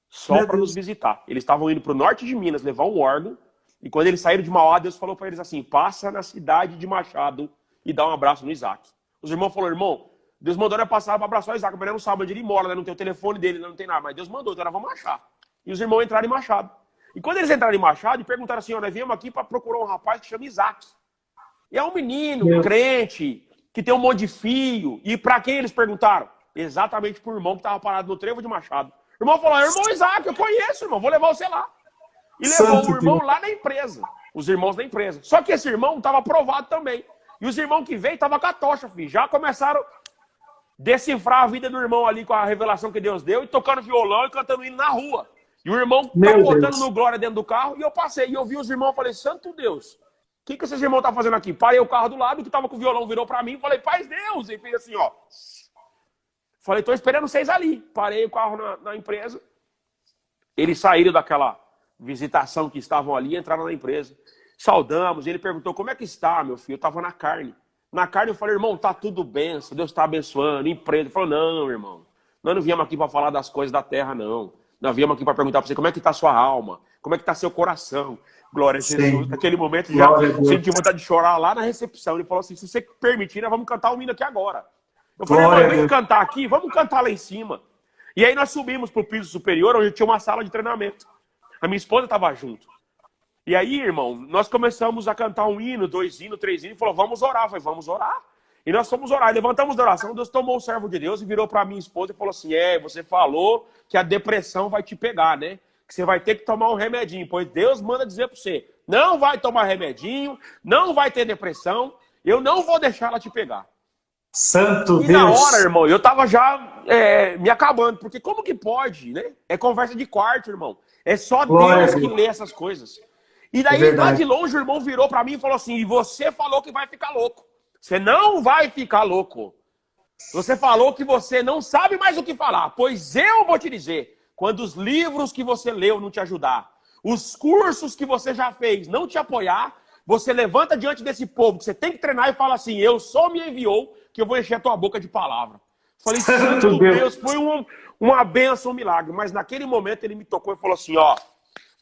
Speaker 3: só para nos visitar. Eles estavam indo para o norte de Minas levar um órgão, e quando eles saíram de Mauá, Deus falou para eles assim, passa na cidade de Machado e dá um abraço no Isaac. Os irmãos falaram, irmão, Deus mandou nós passar para abraçar o Isaac, mas ele não sabe onde ele mora, né? Não tem o telefone dele, não tem nada, mas Deus mandou, então nós vamos achar. E os irmãos entraram em Machado. E quando eles entraram em Machado, perguntaram assim, nós viemos aqui para procurar um rapaz que chama Isaac. E é um menino, um crente, que tem um monte de fio. E para quem eles perguntaram? Exatamente pro irmão que estava parado no trevo de Machado. O irmão falou, irmão Isaac, eu conheço, irmão, vou levar você lá. E levou o irmão lá na empresa, os irmãos da empresa. Só que esse irmão estava aprovado também. E os irmãos que veio estavam com a tocha, filho. Já começaram decifrar a vida do irmão ali com a revelação que Deus deu e tocando violão e cantando hino na rua. E o irmão capotando no glória dentro do carro e eu passei. E eu vi os irmãos e falei, santo Deus, o que esses irmãos estão fazendo aqui? Parei o carro do lado, que estava com o violão virou para mim e falei, paz Deus. E fez assim, ó. Falei, tô esperando vocês ali. Parei o carro na empresa. Eles saíram daquela visitação que estavam ali e entraram na empresa. Saudamos. Ele perguntou, como é que está, meu filho? Eu estava na carne. Na carne eu falei, irmão, tá tudo bem, Deus está abençoando, empresa. Ele falou, não, irmão, nós não viemos aqui para falar das coisas da terra, não. Nós viemos aqui para perguntar para você como é que está a sua alma, como é que está seu coração. Glória a Jesus. Naquele momento já senti vontade de chorar lá na recepção. Ele falou assim, se você permitir, nós vamos cantar o hino aqui agora. Eu falei, irmão, vem cantar aqui, vamos cantar lá em cima. E aí nós subimos para o piso superior, onde tinha uma sala de treinamento. A minha esposa estava junto. E aí, irmão, nós começamos a cantar um hino, 2 hinos, 3 hinos, e falou, vamos orar. Eu falei, vamos orar. E nós fomos orar, levantamos da oração, Deus tomou o servo de Deus e virou para minha esposa e falou assim, você falou que a depressão vai te pegar, né? Que você vai ter que tomar um remedinho, pois Deus manda dizer para você, não vai tomar remedinho, não vai ter depressão, eu não vou deixar ela te pegar.
Speaker 1: Santo Deus!
Speaker 3: E na hora, irmão, eu tava já me acabando, porque como que pode, né? É conversa de quarto, irmão. É só Deus que lê essas coisas. E daí, lá de longe, o irmão virou pra mim e falou assim, e você falou que vai ficar louco. Você não vai ficar louco. Você falou que você não sabe mais o que falar. Pois eu vou te dizer, quando os livros que você leu não te ajudar, os cursos que você já fez não te apoiar, você levanta diante desse povo que você tem que treinar e fala assim, eu só me enviou que eu vou encher a tua boca de palavra. Falei, santo Deus, foi uma bênção, um milagre. Mas naquele momento ele me tocou e falou assim,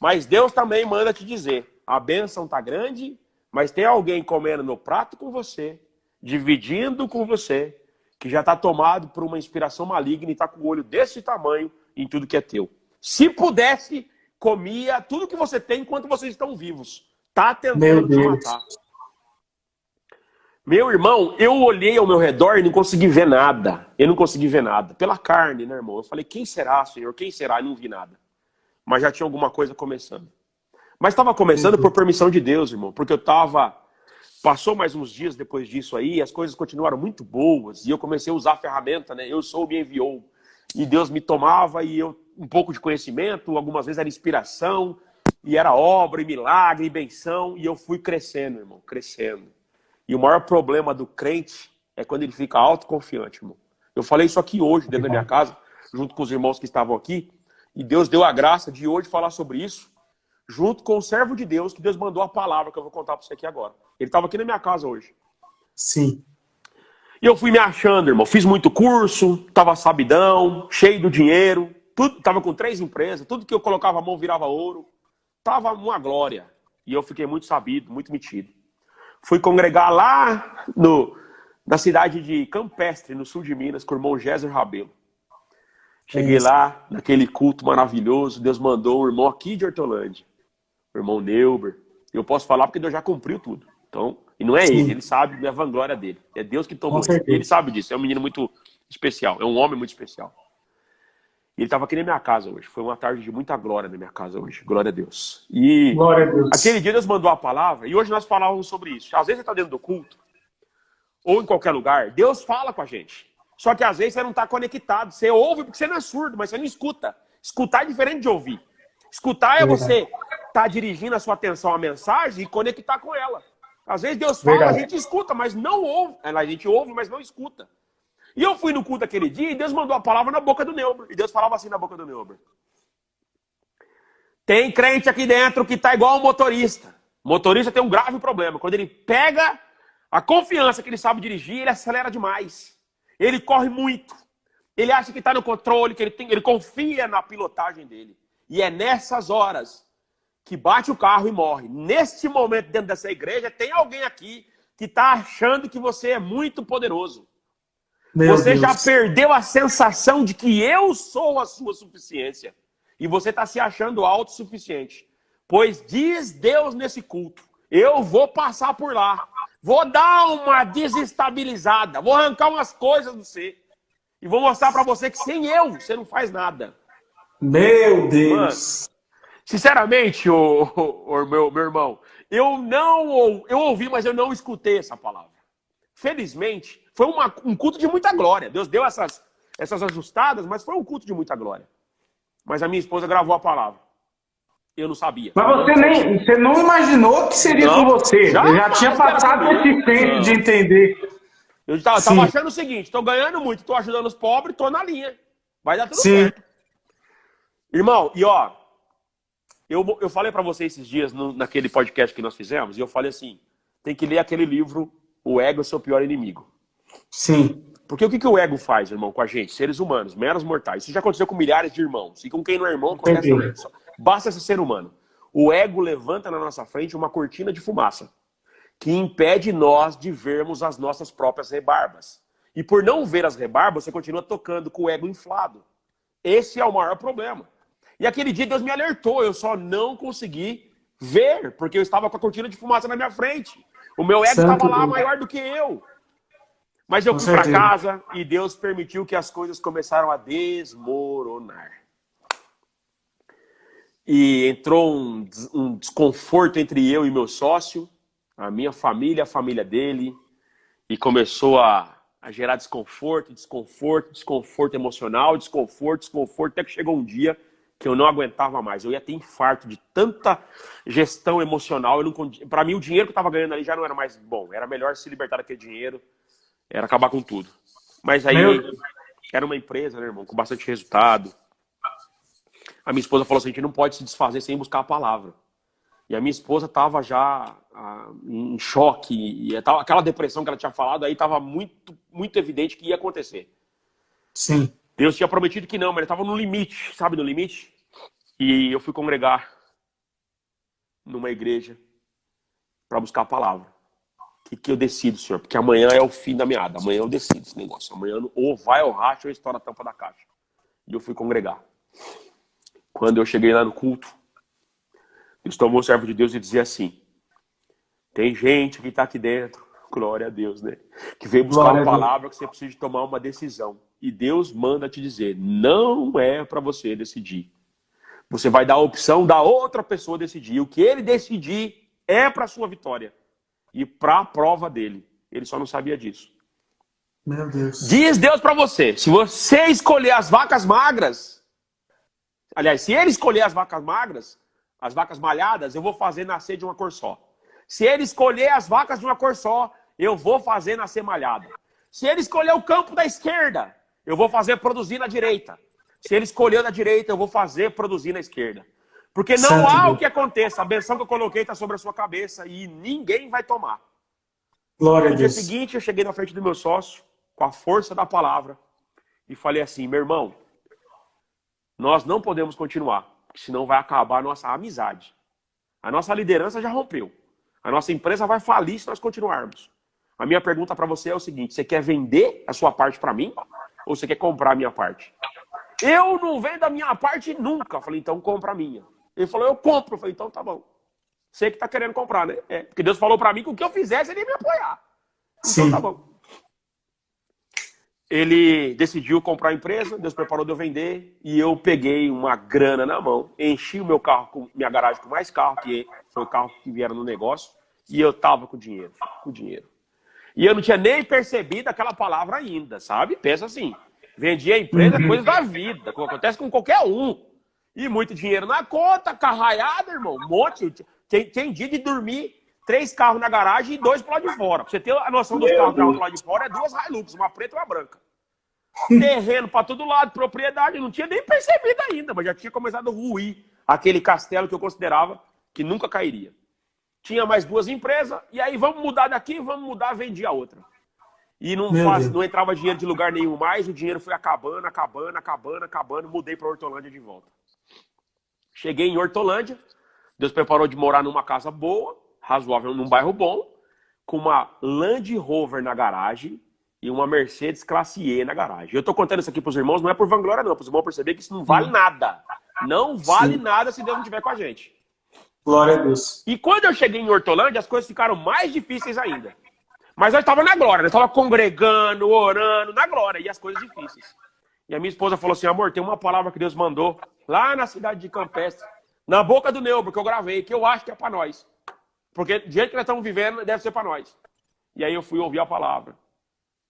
Speaker 3: mas Deus também manda te dizer, a bênção tá grande, mas tem alguém comendo no prato com você, dividindo com você, que já está tomado por uma inspiração maligna e está com o olho desse tamanho em tudo que é teu. Se pudesse, comia tudo que você tem enquanto vocês estão vivos. Tá tentando te matar. Meu irmão, eu olhei ao meu redor e não consegui ver nada. Eu não consegui ver nada. Pela carne, né, irmão? Eu falei, quem será, Senhor? Quem será? E não vi nada. Mas já tinha alguma coisa começando. Mas estava começando por permissão de Deus, irmão. Porque eu estava... Passou mais uns dias depois disso aí, as coisas continuaram muito boas. E eu comecei a usar a ferramenta, né? Eu sou, me enviou. E Deus me tomava e eu um pouco de conhecimento, algumas vezes era inspiração, e era obra, e milagre, e benção, e eu fui crescendo, irmão, crescendo. E o maior problema do crente é quando ele fica autoconfiante, irmão. Eu falei isso aqui hoje, dentro da minha casa, junto com os irmãos que estavam aqui, e Deus deu a graça de hoje falar sobre isso, junto com o servo de Deus, que Deus mandou a palavra que eu vou contar para você aqui agora. Ele estava aqui na minha casa hoje.
Speaker 1: Sim.
Speaker 3: E eu fui me achando, irmão. Fiz muito curso, tava sabidão, cheio do dinheiro, tudo, tava com 3 empresas, tudo que eu colocava a mão virava ouro. Tava uma glória. E eu fiquei muito sabido, muito metido. Fui congregar lá na cidade de Campestre, no sul de Minas, com o irmão Géser Rabelo. Cheguei lá, naquele culto maravilhoso, Deus mandou um irmão aqui de Hortolândia, o irmão Neuber. Eu posso falar porque Deus já cumpriu tudo. Então, e não é ele sabe, não é a vanglória dele. É Deus que tomou ele. Ele sabe disso, é um menino muito especial, é um homem muito especial. E ele estava aqui na minha casa hoje. Foi uma tarde de muita glória na minha casa hoje. Glória a Deus. E
Speaker 1: glória a Deus.
Speaker 3: Aquele dia Deus mandou a palavra, e hoje nós falávamos sobre isso. Às vezes você está dentro do culto, ou em qualquer lugar, Deus fala com a gente. Só que às vezes você não está conectado. Você ouve porque você não é surdo, mas você não escuta. Escutar é diferente de ouvir. Escutar é você estar dirigindo a sua atenção à mensagem e conectar com ela. Às vezes Deus fala, a gente escuta, mas não ouve. A gente ouve, mas não escuta. E eu fui no culto aquele dia e Deus mandou a palavra na boca do Neuber. E Deus falava assim na boca do Neuber. Tem crente aqui dentro que está igual um motorista. O motorista tem um grave problema. Quando ele pega a confiança que ele sabe dirigir, ele acelera demais. Ele corre muito. Ele acha que está no controle, que ele confia na pilotagem dele. E é nessas horas que bate o carro e morre. Neste momento, dentro dessa igreja, tem alguém aqui que está achando que você é muito poderoso. Você já perdeu a sensação de que eu sou a sua suficiência. E você está se achando autossuficiente. Pois diz Deus nesse culto, eu vou passar por lá. Vou dar uma desestabilizada. Vou arrancar umas coisas de você. E vou mostrar para você que sem eu, você não faz nada.
Speaker 1: Meu Deus.
Speaker 3: Mano, sinceramente, meu irmão, eu ouvi, mas eu não escutei essa palavra. Felizmente, foi um culto de muita glória. Deus deu essas ajustadas, mas foi um culto de muita glória. Mas a minha esposa gravou a palavra. Eu não sabia.
Speaker 1: Mas você não imaginou que seria com você. Eu já tinha passado esse tempo de entender.
Speaker 3: Eu tava achando o seguinte, estou ganhando muito, estou ajudando os pobres, estou na linha. Vai dar tudo certo. Irmão, e ó, eu falei para você esses dias naquele podcast que nós fizemos, e eu falei assim, tem que ler aquele livro, O Ego é o Seu Pior Inimigo.
Speaker 1: Sim.
Speaker 3: Porque o que o ego faz, irmão, com a gente? Seres humanos, meros mortais. Isso já aconteceu com milhares de irmãos. E com quem não é irmão, acontece também. Basta ser ser humano. O ego levanta na nossa frente uma cortina de fumaça que impede nós de vermos as nossas próprias rebarbas. E por não ver as rebarbas, você continua tocando com o ego inflado. Esse é o maior problema. E aquele dia Deus me alertou, eu só não consegui ver, porque eu estava com a cortina de fumaça na minha frente. O meu ego estava lá maior do que eu. Mas eu fui para casa e Deus permitiu que as coisas começaram a desmoronar. E entrou um desconforto entre eu e meu sócio, a minha família, a família dele, e começou a gerar desconforto emocional, desconforto, até que chegou um dia que eu não aguentava mais. Eu ia ter infarto de tanta gestão emocional. Para mim, o dinheiro que eu estava ganhando ali já não era mais bom. Era melhor se libertar daquele dinheiro, era acabar com tudo. Mas aí, era uma empresa, né, irmão, com bastante resultado. A minha esposa falou assim, a gente não pode se desfazer sem buscar a palavra. E a minha esposa estava já em choque, e aquela depressão que ela tinha falado, aí estava muito, muito evidente que ia acontecer.
Speaker 1: Sim.
Speaker 3: Deus tinha prometido que não, mas ele estava no limite, sabe, no limite? E eu fui congregar numa igreja para buscar a palavra. O que eu decido, Senhor? Porque amanhã é o fim da meada. Amanhã eu decido esse negócio. Amanhã ou vai ao racha ou estoura a tampa da caixa. E eu fui congregar. Quando eu cheguei lá no culto, Deus tomou o servo de Deus e dizia assim, tem gente que está aqui dentro, glória a Deus, né? Que veio buscar uma palavra que você precisa tomar uma decisão. E Deus manda te dizer, não é para você decidir. Você vai dar a opção da outra pessoa decidir. E o que ele decidir é para a sua vitória. E para a prova dele. Ele só não sabia disso.
Speaker 1: Meu Deus.
Speaker 3: Diz Deus para você, se você escolher as vacas magras, Aliás, se ele escolher as vacas magras, as vacas malhadas, eu vou fazer nascer de uma cor só. Se ele escolher as vacas de uma cor só, eu vou fazer nascer malhada. Se ele escolher o campo da esquerda, eu vou fazer produzir na direita. Se ele escolher da direita, eu vou fazer produzir na esquerda. Porque não há o que aconteça. A benção que eu coloquei está sobre a sua cabeça e ninguém vai tomar.
Speaker 1: Glória a
Speaker 3: No dia
Speaker 1: Deus.
Speaker 3: seguinte, eu cheguei na frente do meu sócio, com a força da palavra, e falei assim, meu irmão, nós não podemos continuar, porque senão vai acabar a nossa amizade. A nossa liderança já rompeu. A nossa empresa vai falir se nós continuarmos. A minha pergunta para você é o seguinte, você quer vender a sua parte para mim? Ou você quer comprar a minha parte? Eu não vendo a minha parte nunca. Eu falei, então compra a minha. Ele falou, eu compro. Eu falei, então tá bom. Você que tá querendo comprar, né? É, porque Deus falou para mim que o que eu fizesse, ele ia me apoiar. Então
Speaker 1: Sim.
Speaker 3: tá bom. Ele decidiu comprar a empresa, Deus preparou de eu vender, e eu peguei uma grana na mão, enchi o meu carro, minha garagem com mais carro, que foi o carro que vieram no negócio, e eu tava com dinheiro, E eu não tinha nem percebido aquela palavra ainda, sabe? Pensa assim, vendi a empresa, coisa da vida, como acontece com qualquer um. E muito dinheiro na conta, carraiada, irmão, um monte. Tem dia de dormir 3 carros na garagem e 2 pro lado de fora. Pra você ter a noção dos carros do lado de fora, é 2 Hilux, uma preta e uma branca. Terreno pra todo lado, propriedade, eu não tinha nem percebido ainda, mas já tinha começado a ruir aquele castelo que eu considerava que nunca cairia. Tinha mais 2 empresas, e aí vamos mudar daqui, vamos mudar, vendi a outra. E não entrava dinheiro de lugar nenhum mais, o dinheiro foi acabando, mudei pra Hortolândia de volta. Cheguei em Hortolândia, Deus preparou de morar numa casa boa, razoável, num bairro bom, com uma Land Rover na garagem e uma Mercedes Classe E na garagem. Eu tô contando isso aqui pros irmãos, não é por vanglória não, pros irmãos perceber que isso não vale nada. Não vale nada se Deus não estiver com a gente.
Speaker 1: Glória a Deus.
Speaker 3: E quando eu cheguei em Hortolândia, as coisas ficaram mais difíceis ainda. Mas nós estávamos na glória, nós estávamos congregando, orando, na glória, e as coisas difíceis. E a minha esposa falou assim, amor, tem uma palavra que Deus mandou lá na cidade de Campestre, na boca do Neubro, que eu gravei, que eu acho que é para nós. Porque do jeito que nós estamos vivendo, deve ser para nós. E aí eu fui ouvir a palavra.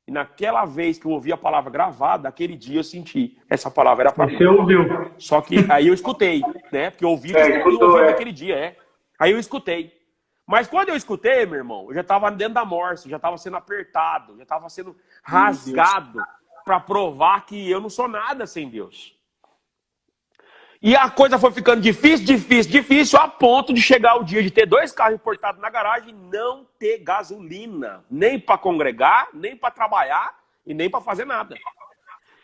Speaker 3: E naquela vez que eu ouvi a palavra gravada, aquele dia eu senti, essa palavra era para mim.
Speaker 1: Você ouviu.
Speaker 3: Só que aí eu escutei, né? Porque eu ouvi naquele dia, Aí eu escutei. Mas quando eu escutei, meu irmão, eu já estava dentro da morte, já estava sendo apertado, já estava sendo rasgado para provar que eu não sou nada sem Deus. E a coisa foi ficando difícil, a ponto de chegar o dia de ter 2 carros importados na garagem e não ter gasolina. Nem para congregar, nem para trabalhar e nem para fazer nada.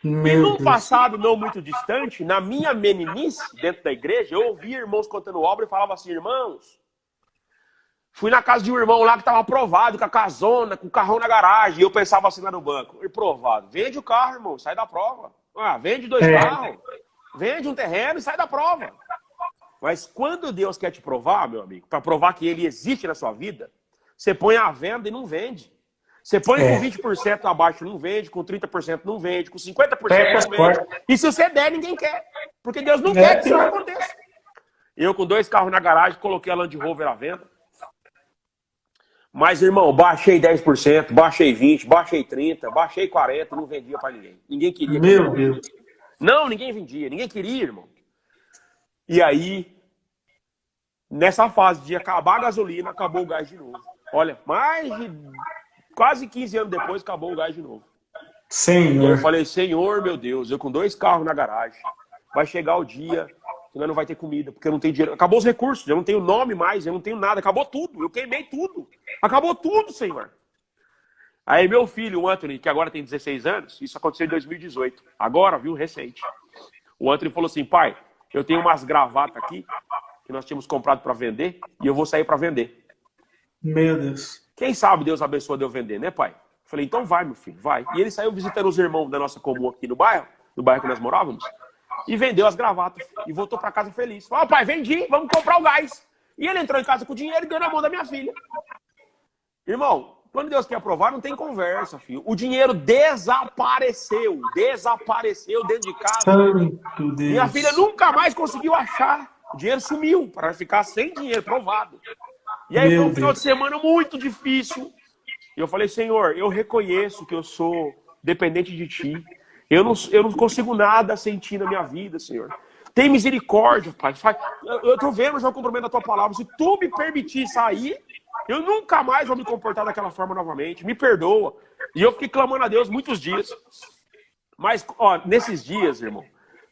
Speaker 3: E num passado não muito distante, na minha meninice, dentro da igreja, eu ouvia irmãos contando obra e falava assim, irmãos, fui na casa de um irmão lá que estava aprovado, com a casona, com o carrão na garagem, e eu pensava assim lá no banco, reprovado, vende o carro, irmão, sai da prova. Ah, vende 2 carros. Vende um terreno e sai da prova. Mas quando Deus quer te provar, meu amigo, para provar que ele existe na sua vida, você põe à venda e não vende. Você põe com 20% abaixo não vende, com 30% não vende, com 50% não vende. E se você der, ninguém quer. Porque Deus não quer que isso aconteça. Eu com 2 carros na garagem, coloquei a Land Rover à venda. Mas, irmão, baixei 10%, baixei 20%, baixei 30%, baixei 40%, não vendia para ninguém. Ninguém queria.
Speaker 1: Meu Deus.
Speaker 3: Não, ninguém vendia, ninguém queria, irmão. E aí, nessa fase de acabar a gasolina, acabou o gás de novo. Olha, mais de quase 15 anos depois, acabou o gás de novo.
Speaker 1: Senhor.
Speaker 3: E eu falei, Senhor, meu Deus, eu com 2 carros na garagem, vai chegar o dia que nós não vai ter comida, porque eu não tenho dinheiro. Acabou os recursos, eu não tenho nome mais, eu não tenho nada, acabou tudo, eu queimei tudo. Acabou tudo, Senhor. Aí meu filho, o Anthony, que agora tem 16 anos, isso aconteceu em 2018, agora, viu, recente. O Anthony falou assim, pai, eu tenho umas gravatas aqui, que nós tínhamos comprado para vender, e eu vou sair para vender.
Speaker 1: Meu Deus.
Speaker 3: Quem sabe Deus abençoa de eu vender, né, pai? Falei, então vai, meu filho, vai. E ele saiu visitando os irmãos da nossa comum aqui no bairro que nós morávamos, e vendeu as gravatas, e voltou para casa feliz. Falou, pai, vendi, vamos comprar o gás. E ele entrou em casa com o dinheiro e deu na mão da minha filha. Irmão, quando Deus quer aprovar, não tem conversa, filho. O dinheiro desapareceu dentro de casa.
Speaker 1: Santo Deus.
Speaker 3: Minha filha nunca mais conseguiu achar. O dinheiro sumiu para ficar sem dinheiro, provado. E aí foi um final de semana muito difícil. E eu falei, Senhor, eu reconheço que eu sou dependente de Ti. Eu não consigo nada sem Ti na minha vida, Senhor. Tem misericórdia, pai. Eu tô vendo já o cumprimento da tua palavra. Se tu me permitir sair, eu nunca mais vou me comportar daquela forma novamente. Me perdoa. E eu fiquei clamando a Deus muitos dias. Mas, ó, nesses dias, irmão,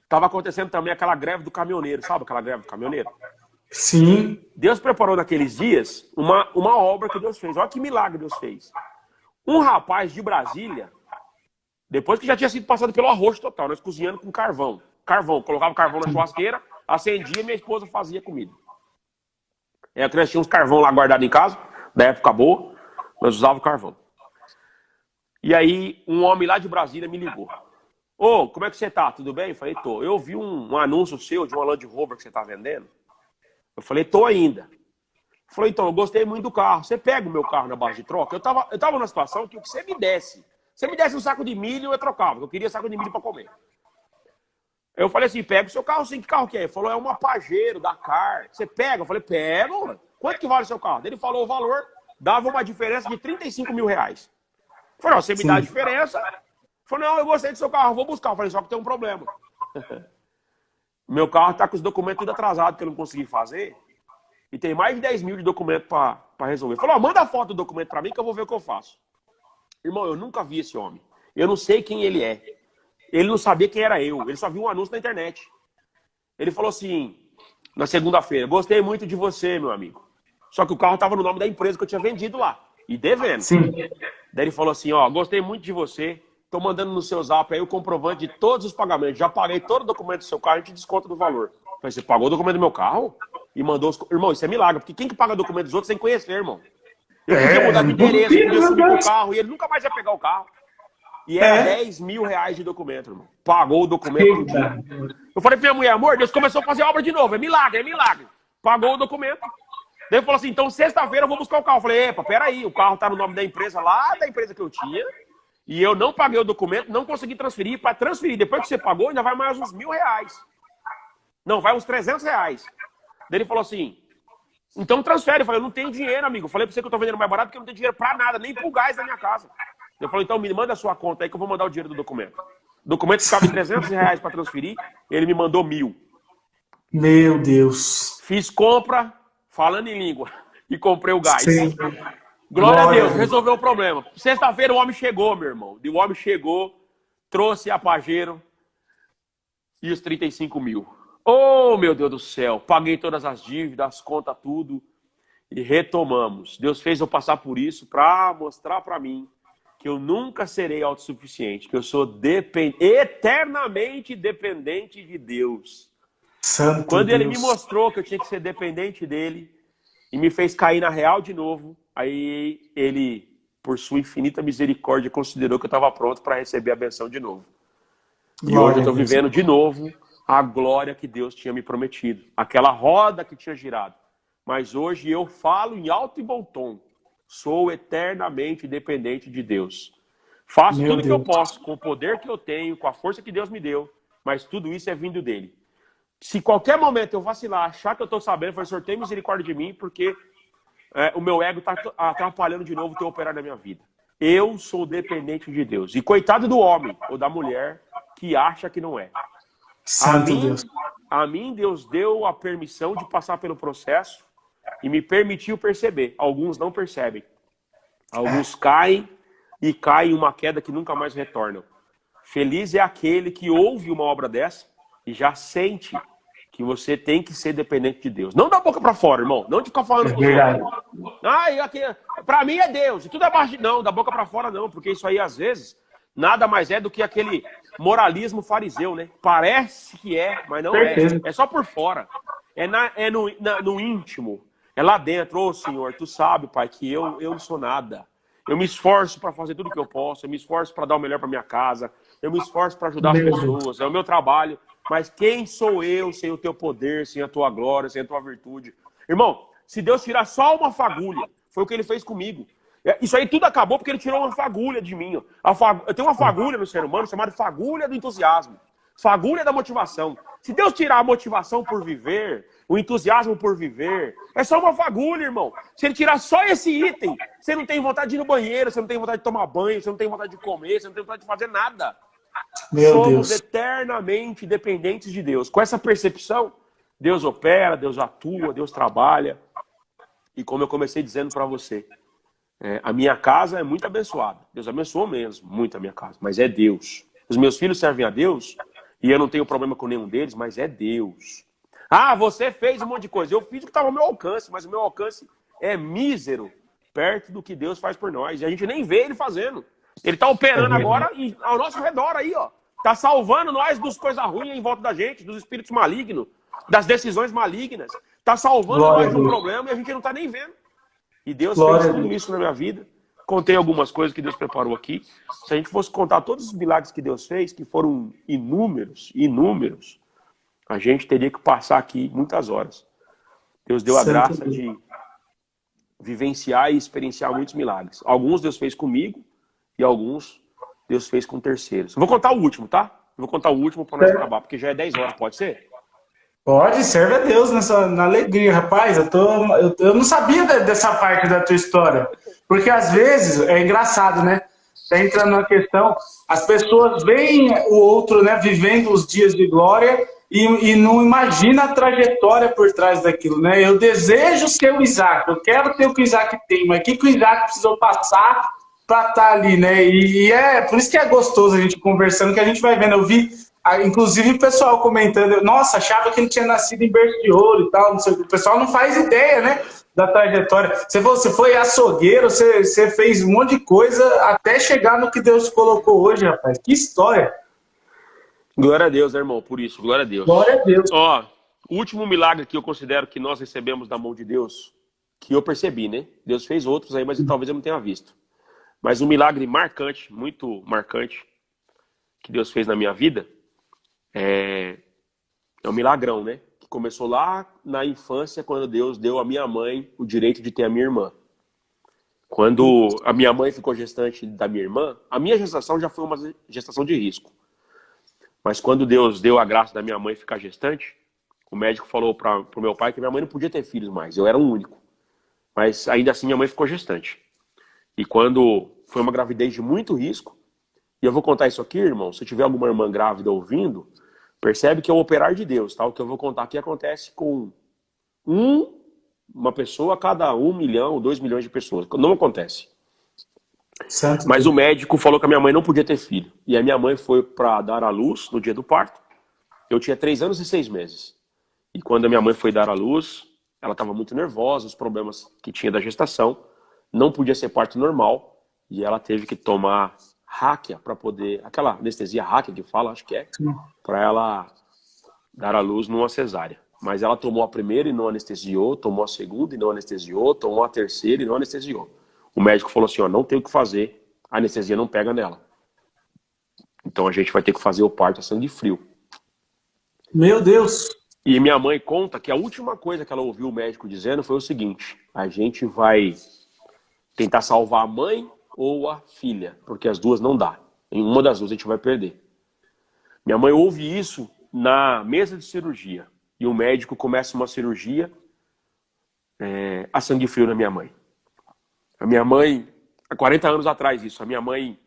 Speaker 3: tava acontecendo também aquela greve do caminhoneiro. Sabe aquela greve do caminhoneiro?
Speaker 1: Sim.
Speaker 3: Deus preparou naqueles dias uma obra que Deus fez. Olha que milagre Deus fez. Um rapaz de Brasília, depois que já tinha sido passado pelo arroz total, nós cozinhando com carvão. Colocava carvão na churrasqueira, acendia e minha esposa fazia comida. Nós tínhamos carvão lá guardado em casa, da época boa, nós usávamos carvão. E aí, um homem lá de Brasília me ligou. Ô, como é que você tá? Tudo bem? Eu falei, tô. Eu vi um anúncio seu de uma Land Rover que você tá vendendo. Eu falei, tô ainda. Eu falei, então, eu gostei muito do carro. Você pega o meu carro na base de troca? Eu tava numa situação que o que você me desse um saco de milho, eu trocava. Eu queria saco de milho para comer. Eu falei assim, pega o seu carro sim. Que carro que é? Ele falou, é uma Pajero, Dakar. Você pega? Eu falei, pego. Quanto que vale o seu carro? Ele falou o valor, dava uma diferença de 35 mil reais. Eu falei, você me dá a diferença? Ele falou, não, eu gostei do seu carro, vou buscar. Eu falei, só que tem um problema. Meu carro tá com os documentos tudo atrasados que eu não consegui fazer. E tem mais de 10 mil de documento para resolver. Ele falou, manda a foto do documento para mim que eu vou ver o que eu faço. Irmão, eu nunca vi esse homem. Eu não sei quem ele é. Ele não sabia quem era eu. Ele só viu um anúncio na internet. Ele falou assim, na segunda-feira, gostei muito de você, meu amigo. Só que o carro estava no nome da empresa que eu tinha vendido lá. E devendo.
Speaker 1: Sim.
Speaker 3: Daí ele falou assim, ó, gostei muito de você. Tô mandando no seu zap aí o comprovante de todos os pagamentos. Já paguei todo o documento do seu carro, a gente desconta do valor. Eu falei, você pagou o documento do meu carro? E mandou os... Irmão, isso é milagre. Porque quem que paga documento dos outros sem conhecer, irmão? Eu podia mudar de endereço, eu podia subir com o carro. E ele nunca mais ia pegar o carro. E era 10 mil reais de documento, irmão. Pagou o documento no dia. Eu falei pra minha mulher, amor, Deus começou a fazer obra de novo. É milagre, é milagre. Pagou o documento. Daí ele falou assim, então sexta-feira eu vou buscar o carro. Eu falei, epa, peraí, o carro tá no nome da empresa lá, da empresa que eu tinha. E eu não paguei o documento, não consegui transferir. Para transferir, depois que você pagou, ainda vai mais uns 1.000 reais. Não, vai uns 300 reais. Daí ele falou assim, então transfere. Eu falei, eu não tenho dinheiro, amigo. Eu falei pra você que eu tô vendendo mais barato porque eu não tenho dinheiro pra nada, nem pro gás da minha casa. Eu falei, então me manda a sua conta aí que eu vou mandar o dinheiro do documento. O documento ficava em 300 reais para transferir, ele me mandou 1.000.
Speaker 1: Meu Deus.
Speaker 3: Fiz compra, falando em língua, e comprei o gás.
Speaker 1: Sim.
Speaker 3: Glória a Deus, resolveu o problema. Sexta-feira o homem chegou, meu irmão. O homem chegou, trouxe a Pajero e os 35 mil. Oh, meu Deus do céu. Paguei todas as dívidas, as contas, tudo. E retomamos. Deus fez eu passar por isso para mostrar para mim que eu nunca serei autossuficiente, que eu sou eternamente dependente de Deus.
Speaker 1: Santo
Speaker 3: Quando
Speaker 1: Deus.
Speaker 3: ele me mostrou que eu tinha que ser dependente dele e me fez cair na real de novo, aí ele, por sua infinita misericórdia, considerou que eu estava pronto para receber a benção de novo. E hoje eu estou vivendo de novo a glória que Deus tinha me prometido. Aquela roda que tinha girado. Mas hoje eu falo em alto e bom tom. Sou eternamente dependente de Deus. Faço tudo que eu posso, com o poder que eu tenho, com a força que Deus me deu, mas tudo isso é vindo dele. Se qualquer momento eu vacilar, achar que eu estou sabendo, foi Senhor, tem misericórdia de mim, porque o meu ego está atrapalhando de novo o teu operar na minha vida. Eu sou dependente de Deus. E coitado do homem ou da mulher que acha que não é.
Speaker 1: Santo Deus.
Speaker 3: A mim, Deus deu a permissão de passar pelo processo e me permitiu perceber. Alguns não percebem. Alguns caem e caem uma queda que nunca mais retornam. Feliz é aquele que ouve uma obra dessa e já sente que você tem que ser dependente de Deus. Não da boca para fora, irmão. Não de ficar falando com os outros. Para mim é Deus. E tudo é abaixo. Não, da boca para fora não. Porque isso aí, às vezes, nada mais é do que aquele moralismo fariseu, né? Parece que é, mas não é. É só por fora. É no íntimo. É lá dentro. Ô, Senhor, tu sabe, Pai, que eu não sou nada. Eu me esforço para fazer tudo o que eu posso. Eu me esforço para dar o melhor para minha casa. Eu me esforço para ajudar as pessoas. É o meu trabalho. Mas quem sou eu sem o teu poder, sem a tua glória, sem a tua virtude? Irmão, se Deus tirar só uma fagulha, foi o que ele fez comigo. Isso aí tudo acabou porque ele tirou uma fagulha de mim. Eu tenho uma fagulha no ser humano chamada fagulha do entusiasmo. Fagulha da motivação. Se Deus tirar a motivação por viver, o entusiasmo por viver, é só uma fagulha, irmão. Se ele tirar só esse item, você não tem vontade de ir no banheiro, você não tem vontade de tomar banho, você não tem vontade de comer, você não tem vontade de fazer nada.
Speaker 1: Meu
Speaker 3: Somos
Speaker 1: Deus.
Speaker 3: eternamente dependentes de Deus. Com essa percepção, Deus opera, Deus atua, Deus trabalha. E como eu comecei dizendo para você, a minha casa é muito abençoada. Deus abençoou mesmo, muito a minha casa. Mas é Deus. Os meus filhos servem a Deus e eu não tenho problema com nenhum deles, mas é Deus. Ah, você fez um monte de coisa. Eu fiz o que estava ao meu alcance, mas o meu alcance é mísero perto do que Deus faz por nós. E a gente nem vê Ele fazendo. Ele está operando agora ao nosso redor aí, ó. Está salvando nós dos coisas ruins em volta da gente, dos espíritos malignos, das decisões malignas. Está salvando nós de um problema e a gente não está nem vendo. E Deus fez tudo isso na minha vida. Contei algumas coisas que Deus preparou aqui. Se a gente fosse contar todos os milagres que Deus fez, que foram inúmeros, a gente teria que passar aqui muitas horas. Deus deu a graça de vivenciar e experienciar muitos milagres. Alguns Deus fez comigo e alguns Deus fez com terceiros. Vou contar o último, tá? Vou contar o último para nós acabar, porque já é 10 horas, pode ser?
Speaker 1: Pode, serve a Deus na alegria, rapaz. Eu não sabia dessa parte da tua história. Porque às vezes, é engraçado, né? Tá entrando na questão, as pessoas veem o outro, né, vivendo os dias de glória e não imagina a trajetória por trás daquilo, né? Eu desejo ser o Isaac, eu quero ter o que o Isaac tem, mas o que o Isaac precisou passar para estar ali, né? E é por isso que é gostoso a gente conversando, que a gente vai vendo. Eu vi, inclusive, o pessoal comentando, nossa, achava que ele tinha nascido em berço de ouro e tal, não sei o que. O pessoal não faz ideia, né, da trajetória. Você foi açougueiro, você fez um monte de coisa até chegar no que Deus colocou hoje, rapaz. Que história!
Speaker 3: Glória a Deus, né, irmão? Por isso, glória a Deus.
Speaker 1: Glória a Deus.
Speaker 3: Ó, o último milagre que eu considero que nós recebemos da mão de Deus, que eu percebi, né? Deus fez outros aí, mas talvez eu não tenha visto. Mas um milagre marcante, muito marcante, que Deus fez na minha vida, é um milagrão, né? Que começou lá na infância, quando Deus deu à minha mãe o direito de ter a minha irmã. Quando a minha mãe ficou gestante da minha irmã, a minha gestação já foi uma gestação de risco. Mas quando Deus deu a graça da minha mãe ficar gestante, o médico falou para o meu pai que minha mãe não podia ter filhos mais. Eu era o único. Mas ainda assim minha mãe ficou gestante. E quando foi uma gravidez de muito risco, e eu vou contar isso aqui, irmão, se tiver alguma irmã grávida ouvindo, percebe que é o operar de Deus, tá? O que eu vou contar aqui acontece com uma pessoa a cada 1 milhão, 2 milhões de pessoas. Não acontece.
Speaker 1: Santo
Speaker 3: Mas
Speaker 1: Deus.
Speaker 3: o médico falou que a minha mãe não podia ter filho. E a minha mãe foi para dar à luz no dia do parto. Eu tinha 3 anos e 6 meses. E quando a minha mãe foi dar à luz, ela estava muito nervosa, os problemas que tinha da gestação. Não podia ser parto normal. E ela teve que tomar Ráquia para poder... Aquela anestesia Ráquia que fala, acho que é. Para ela dar à luz numa cesárea. Mas ela tomou a primeira e não anestesiou. Tomou a segunda e não anestesiou. Tomou a terceira e não anestesiou. O médico falou assim, ó, não tem o que fazer, a anestesia não pega nela. Então a gente vai ter que fazer o parto a sangue frio.
Speaker 1: Meu Deus!
Speaker 3: E minha mãe conta que a última coisa que ela ouviu o médico dizendo foi o seguinte, a gente vai tentar salvar a mãe ou a filha, porque as duas não dá. Em uma das duas a gente vai perder. Minha mãe ouve isso na mesa de cirurgia. E o médico começa uma cirurgia a sangue frio na minha mãe. A minha mãe, há 40 anos atrás isso, a minha mãe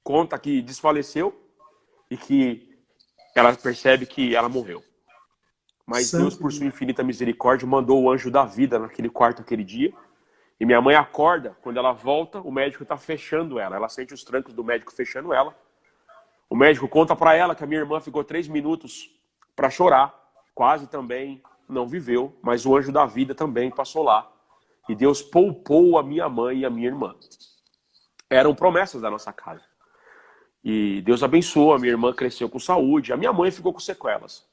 Speaker 3: conta que desfaleceu e que ela percebe que ela morreu. Mas Deus, por sua infinita misericórdia, mandou o anjo da vida naquele quarto aquele dia. E minha mãe acorda, quando ela volta, o médico está fechando ela. Ela sente os trancos do médico fechando ela. O médico conta para ela que a minha irmã ficou 3 minutos para chorar. Quase também não viveu, mas o anjo da vida também passou lá. E Deus poupou a minha mãe e a minha irmã. Eram promessas da nossa casa. E Deus abençoou, a minha irmã cresceu com saúde, a minha mãe ficou com sequelas.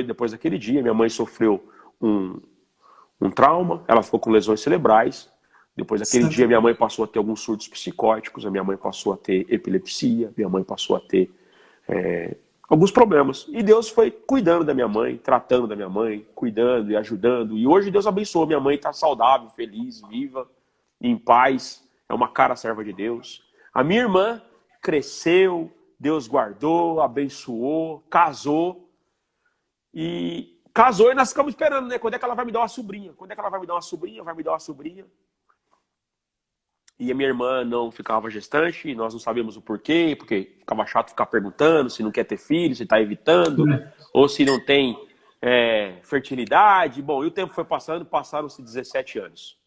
Speaker 3: Depois daquele dia, minha mãe sofreu um trauma, ela ficou com lesões cerebrais. Depois daquele dia, minha mãe passou a ter alguns surtos psicóticos, a minha mãe passou a ter epilepsia, minha mãe passou a ter alguns problemas. E Deus foi cuidando da minha mãe, tratando da minha mãe, cuidando e ajudando. E hoje Deus abençoou, minha mãe está saudável, feliz, viva, em paz, é uma cara serva de Deus. A minha irmã cresceu, Deus guardou, abençoou, casou. E casou e nós ficamos esperando, né? Quando é que ela vai me dar uma sobrinha? Quando é que ela vai me dar uma sobrinha? Vai me dar uma sobrinha? E a minha irmã não ficava gestante, e nós não sabíamos o porquê, porque ficava chato ficar perguntando se não quer ter filho, se está evitando, ou se não tem fertilidade. Bom, e o tempo foi passando, passaram-se 17 anos.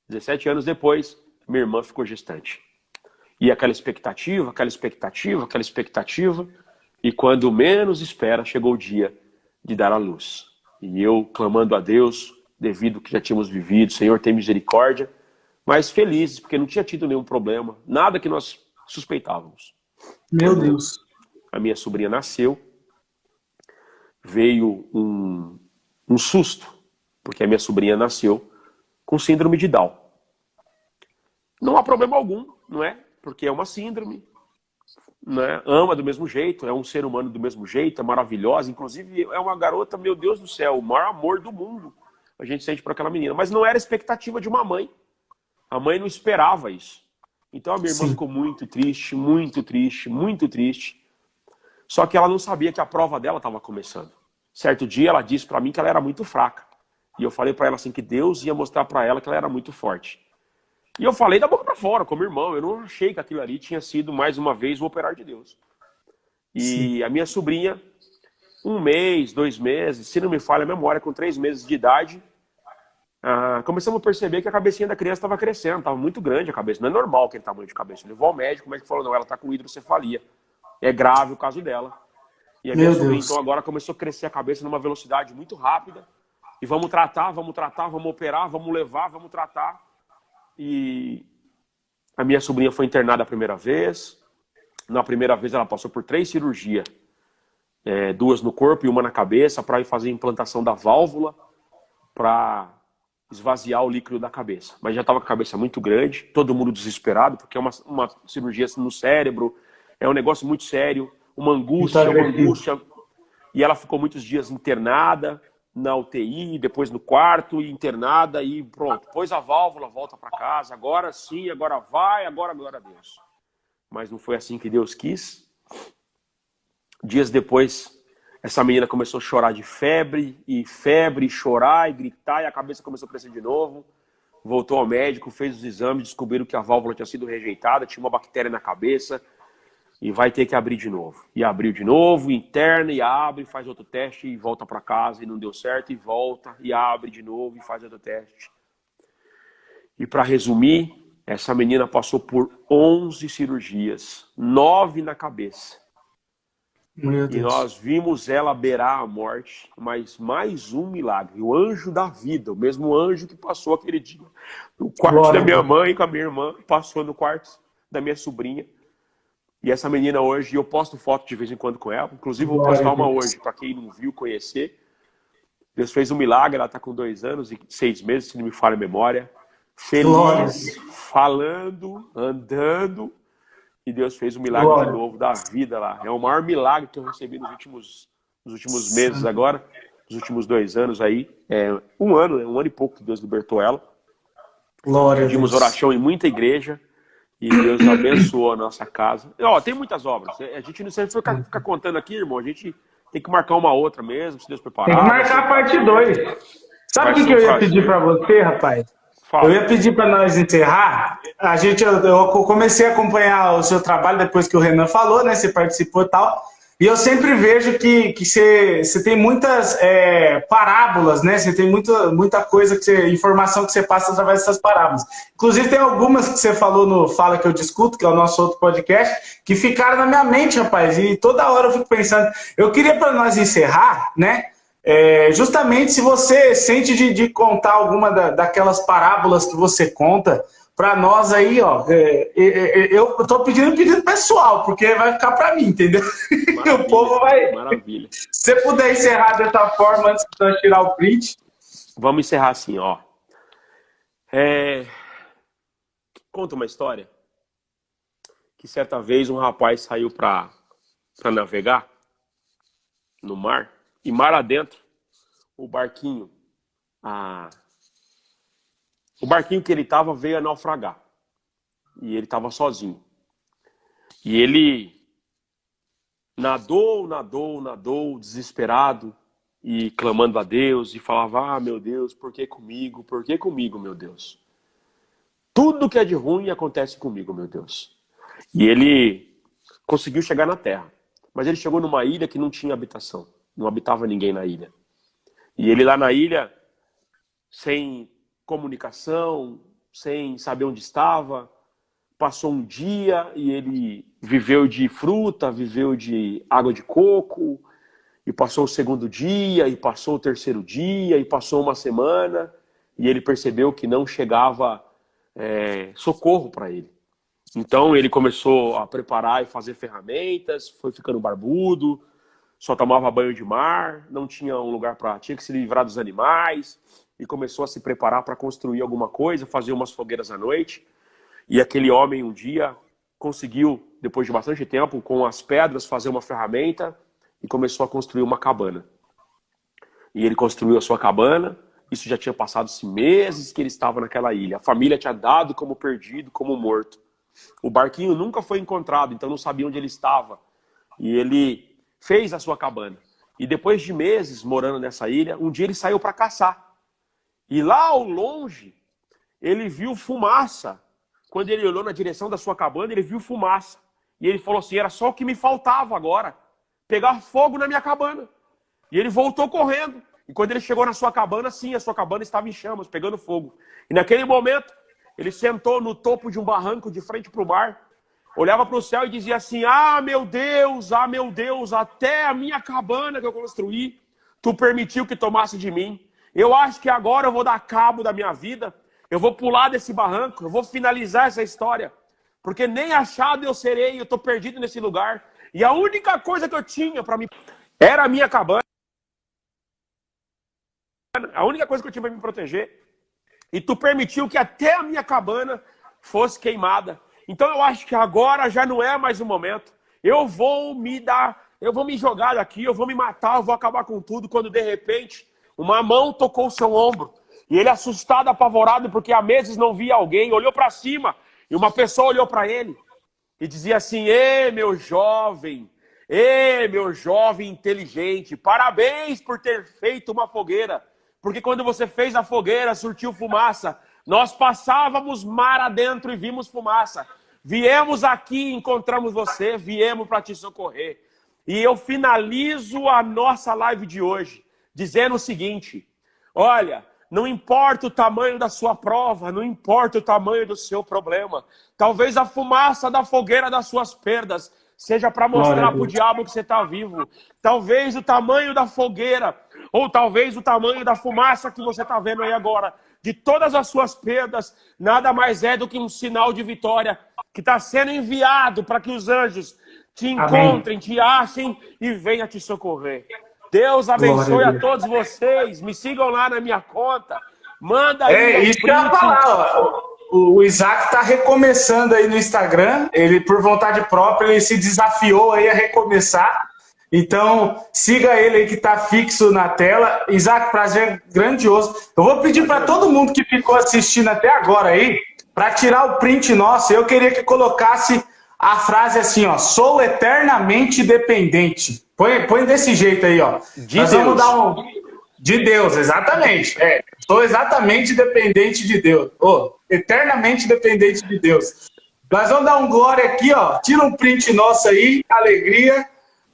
Speaker 3: 17 anos depois, minha irmã ficou gestante. E aquela expectativa, aquela expectativa, aquela expectativa, e quando menos espera, chegou o dia de dar à luz. E eu clamando a Deus, devido ao que já tínhamos vivido, Senhor, tem misericórdia, mas felizes, porque não tinha tido nenhum problema, nada que nós suspeitávamos.
Speaker 1: Meu Deus.
Speaker 3: A minha sobrinha nasceu, veio um susto, porque a minha sobrinha nasceu com síndrome de Down. Não há problema algum, não é? Porque é uma síndrome, né? Ama do mesmo jeito, é um ser humano do mesmo jeito, é maravilhosa, inclusive é uma garota, meu Deus do céu, o maior amor do mundo a gente sente por aquela menina, mas não era expectativa de uma mãe. A mãe não esperava isso. Então a minha irmã ficou muito triste, muito triste, muito triste. Só que ela não sabia que a prova dela estava começando. Certo dia ela disse para mim que ela era muito fraca. E eu falei para ela assim que Deus ia mostrar para ela que ela era muito forte. E eu falei da boca para fora, como irmão. Eu não achei que aquilo ali tinha sido, mais uma vez, o operar de Deus. E a minha sobrinha, 1 mês, 2 meses, se não me falha a memória, com 3 meses de idade, começamos a perceber que a cabecinha da criança estava crescendo, estava muito grande a cabeça. Não é normal aquele tamanho de cabeça. Levou ao médico, o médico falou, não, ela está com hidrocefalia. É grave o caso dela. E a minha sobrinha, então, agora começou a crescer a cabeça numa velocidade muito rápida. E vamos tratar, vamos operar, vamos levar, vamos tratar. E a minha sobrinha foi internada a primeira vez. Na primeira vez ela passou por 3 cirurgias. 2 no corpo e 1 na cabeça, para ir fazer a implantação da válvula, para esvaziar o líquido da cabeça. Mas já estava com a cabeça muito grande, todo mundo desesperado, porque é uma cirurgia no cérebro, é um negócio muito sério, uma angústia. E ela ficou muitos dias internada na UTI, depois no quarto, internada e pronto. Pôs a válvula, volta para casa, agora sim, agora vai, agora glória a Deus. Mas não foi assim que Deus quis. Dias depois, essa menina começou a chorar de febre, chorar e gritar, e a cabeça começou a crescer de novo. Voltou ao médico, fez os exames, descobriram que a válvula tinha sido rejeitada, tinha uma bactéria na cabeça, e vai ter que abrir de novo. E abriu de novo, interna, e abre, faz outro teste, e volta para casa, e não deu certo, e volta, e abre de novo, e faz outro teste. E para resumir, essa menina passou por 11 cirurgias, 9 na cabeça.
Speaker 1: Meu Deus.
Speaker 3: E nós vimos ela beirar a morte, mas mais um milagre. O anjo da vida, o mesmo anjo que passou aquele dia no quarto da minha mãe com a minha irmã, passou no quarto da minha sobrinha. E essa menina hoje, eu posto foto de vez em quando com ela. Inclusive, vou postar uma hoje, para quem não viu, conhecer. Deus fez um milagre, ela está com 2 anos e 6 meses, se não me falha a memória. Feliz, falando, andando. E Deus fez um milagre de novo da vida lá. É o maior milagre que eu recebi nos últimos meses agora. Nos últimos 2 anos aí. 1 ano, 1 ano e pouco que Deus libertou ela. Pedimos oração em muita igreja. E Deus abençoou a nossa casa. Tem muitas obras. A gente não sempre ficar contando aqui, irmão. A gente tem que marcar uma outra mesmo, se Deus preparar.
Speaker 1: Tem que marcar a parte 2. Sabe o que eu ia pedir para você, rapaz? Fala. Eu ia pedir para nós encerrar. Eu comecei a acompanhar o seu trabalho depois que o Renan falou, né? Você participou e tal. E eu sempre vejo que você tem muitas parábolas, né? Você tem muita coisa, informação que você passa através dessas parábolas. Inclusive, tem algumas que você falou no Fala Que Eu Discuto, que é o nosso outro podcast, que ficaram na minha mente, rapaz. E toda hora eu fico pensando. Eu queria, para nós encerrar, né? Justamente se você sente de contar alguma daquelas parábolas que você conta para nós aí, ó. Eu tô pedindo pessoal, porque vai ficar para mim, entendeu? O povo vai.
Speaker 3: Maravilha.
Speaker 1: Se você puder encerrar dessa forma antes de nós tirar o print.
Speaker 3: Vamos encerrar assim, ó. Conta uma história que certa vez um rapaz saiu para navegar no mar. E mar adentro, o barquinho que ele estava veio a naufragar. E ele estava sozinho. E ele nadou, desesperado, e clamando a Deus, e falava, meu Deus, por que comigo, meu Deus? Tudo que é de ruim acontece comigo, meu Deus. E ele conseguiu chegar na terra. Mas ele chegou numa ilha que não tinha habitação. Não habitava ninguém na ilha. E ele lá na ilha, sem comunicação, sem saber onde estava, passou um dia e ele viveu de fruta, viveu de água de coco, e passou o segundo dia, e passou o terceiro dia, e passou uma semana, e ele percebeu que não chegava socorro para ele. Então ele começou a preparar e fazer ferramentas, foi ficando barbudo, só tomava banho de mar, não tinha um lugar para... Tinha que se livrar dos animais, e começou a se preparar para construir alguma coisa, fazer umas fogueiras à noite. E aquele homem um dia conseguiu, depois de bastante tempo, com as pedras, fazer uma ferramenta e começou a construir uma cabana. E ele construiu a sua cabana, isso já tinha passado-se meses que ele estava naquela ilha. A família tinha dado como perdido, como morto. O barquinho nunca foi encontrado, então não sabia onde ele estava. E ele fez a sua cabana. E depois de meses morando nessa ilha, um dia ele saiu para caçar. E lá ao longe, ele viu fumaça. Quando ele olhou na direção da sua cabana, ele viu fumaça. E ele falou assim, era só o que me faltava agora, pegar fogo na minha cabana. E ele voltou correndo. E quando ele chegou na sua cabana, sim, a sua cabana estava em chamas, pegando fogo. E naquele momento, ele sentou no topo de um barranco de frente para o mar, olhava para o céu e dizia assim, ah, meu Deus, até a minha cabana que eu construí, tu permitiu que tomasse de mim. Eu acho que agora eu vou dar cabo da minha vida, eu vou pular desse barranco, eu vou finalizar essa história, porque nem achado eu serei, eu estou perdido nesse lugar. E a única coisa que eu tinha para mim era a minha cabana, a única coisa que eu tinha para me proteger. E tu permitiu que até a minha cabana fosse queimada. Então eu acho que agora já não é mais o momento. Eu vou me jogar daqui, eu vou me matar, eu vou acabar com tudo, quando de repente uma mão tocou o seu ombro. E ele, assustado, apavorado, porque há meses não via alguém, olhou para cima e uma pessoa olhou para ele e dizia assim, ê meu jovem inteligente, parabéns por ter feito uma fogueira. Porque quando você fez a fogueira, surtiu fumaça. Nós passávamos mar adentro e vimos fumaça. Viemos aqui, encontramos você, viemos para te socorrer. E eu finalizo a nossa live de hoje dizendo o seguinte, olha, não importa o tamanho da sua prova, não importa o tamanho do seu problema. Talvez a fumaça da fogueira das suas perdas seja para mostrar para o diabo que você está vivo. Talvez o tamanho da fogueira, ou talvez o tamanho da fumaça que você está vendo aí agora, de todas as suas perdas, nada mais é do que um sinal de vitória que está sendo enviado para que os anjos te encontrem, te achem e venham te socorrer. Deus abençoe a todos vocês. Me sigam lá na minha conta. Manda aí.
Speaker 1: Isso que eu ia falar, ó. O Isaac está recomeçando aí no Instagram. Ele, por vontade própria, ele se desafiou aí a recomeçar. Então, siga ele aí que está fixo na tela. Isaac, prazer grandioso. Eu vou pedir para todo mundo que ficou assistindo até agora aí, para tirar o print nosso, eu queria que colocasse a frase assim, ó, sou eternamente dependente. Põe desse jeito aí, ó. Nós vamos dar de Deus, exatamente. Sou exatamente dependente de Deus. Eternamente dependente de Deus. Nós vamos dar um glória aqui, ó. Tira um print nosso aí, alegria.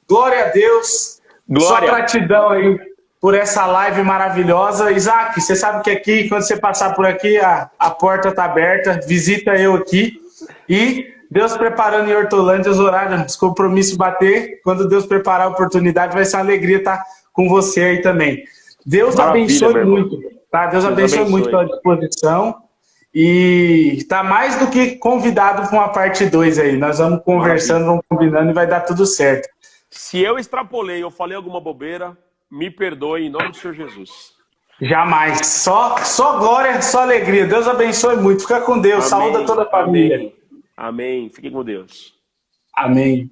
Speaker 1: Glória a Deus. Glória. Só gratidão aí por essa live maravilhosa. Isaac, você sabe que aqui, quando você passar por aqui, a porta tá aberta. Visita eu aqui. E Deus preparando em Hortolândia os horários, os compromissos bater. Quando Deus preparar a oportunidade, vai ser uma alegria estar com você aí também. Deus abençoe muito. Tá? Deus abençoe muito pela disposição. E está mais do que convidado para uma parte 2 aí. Nós vamos conversando, vamos combinando e vai dar tudo certo.
Speaker 3: Se eu extrapolei, eu falei alguma bobeira, me perdoe em nome do Senhor Jesus.
Speaker 1: Jamais. Só glória, só alegria. Deus abençoe muito. Fica com Deus. Amém. Saúde a toda a família.
Speaker 3: Amém. Fique com Deus.
Speaker 1: Amém.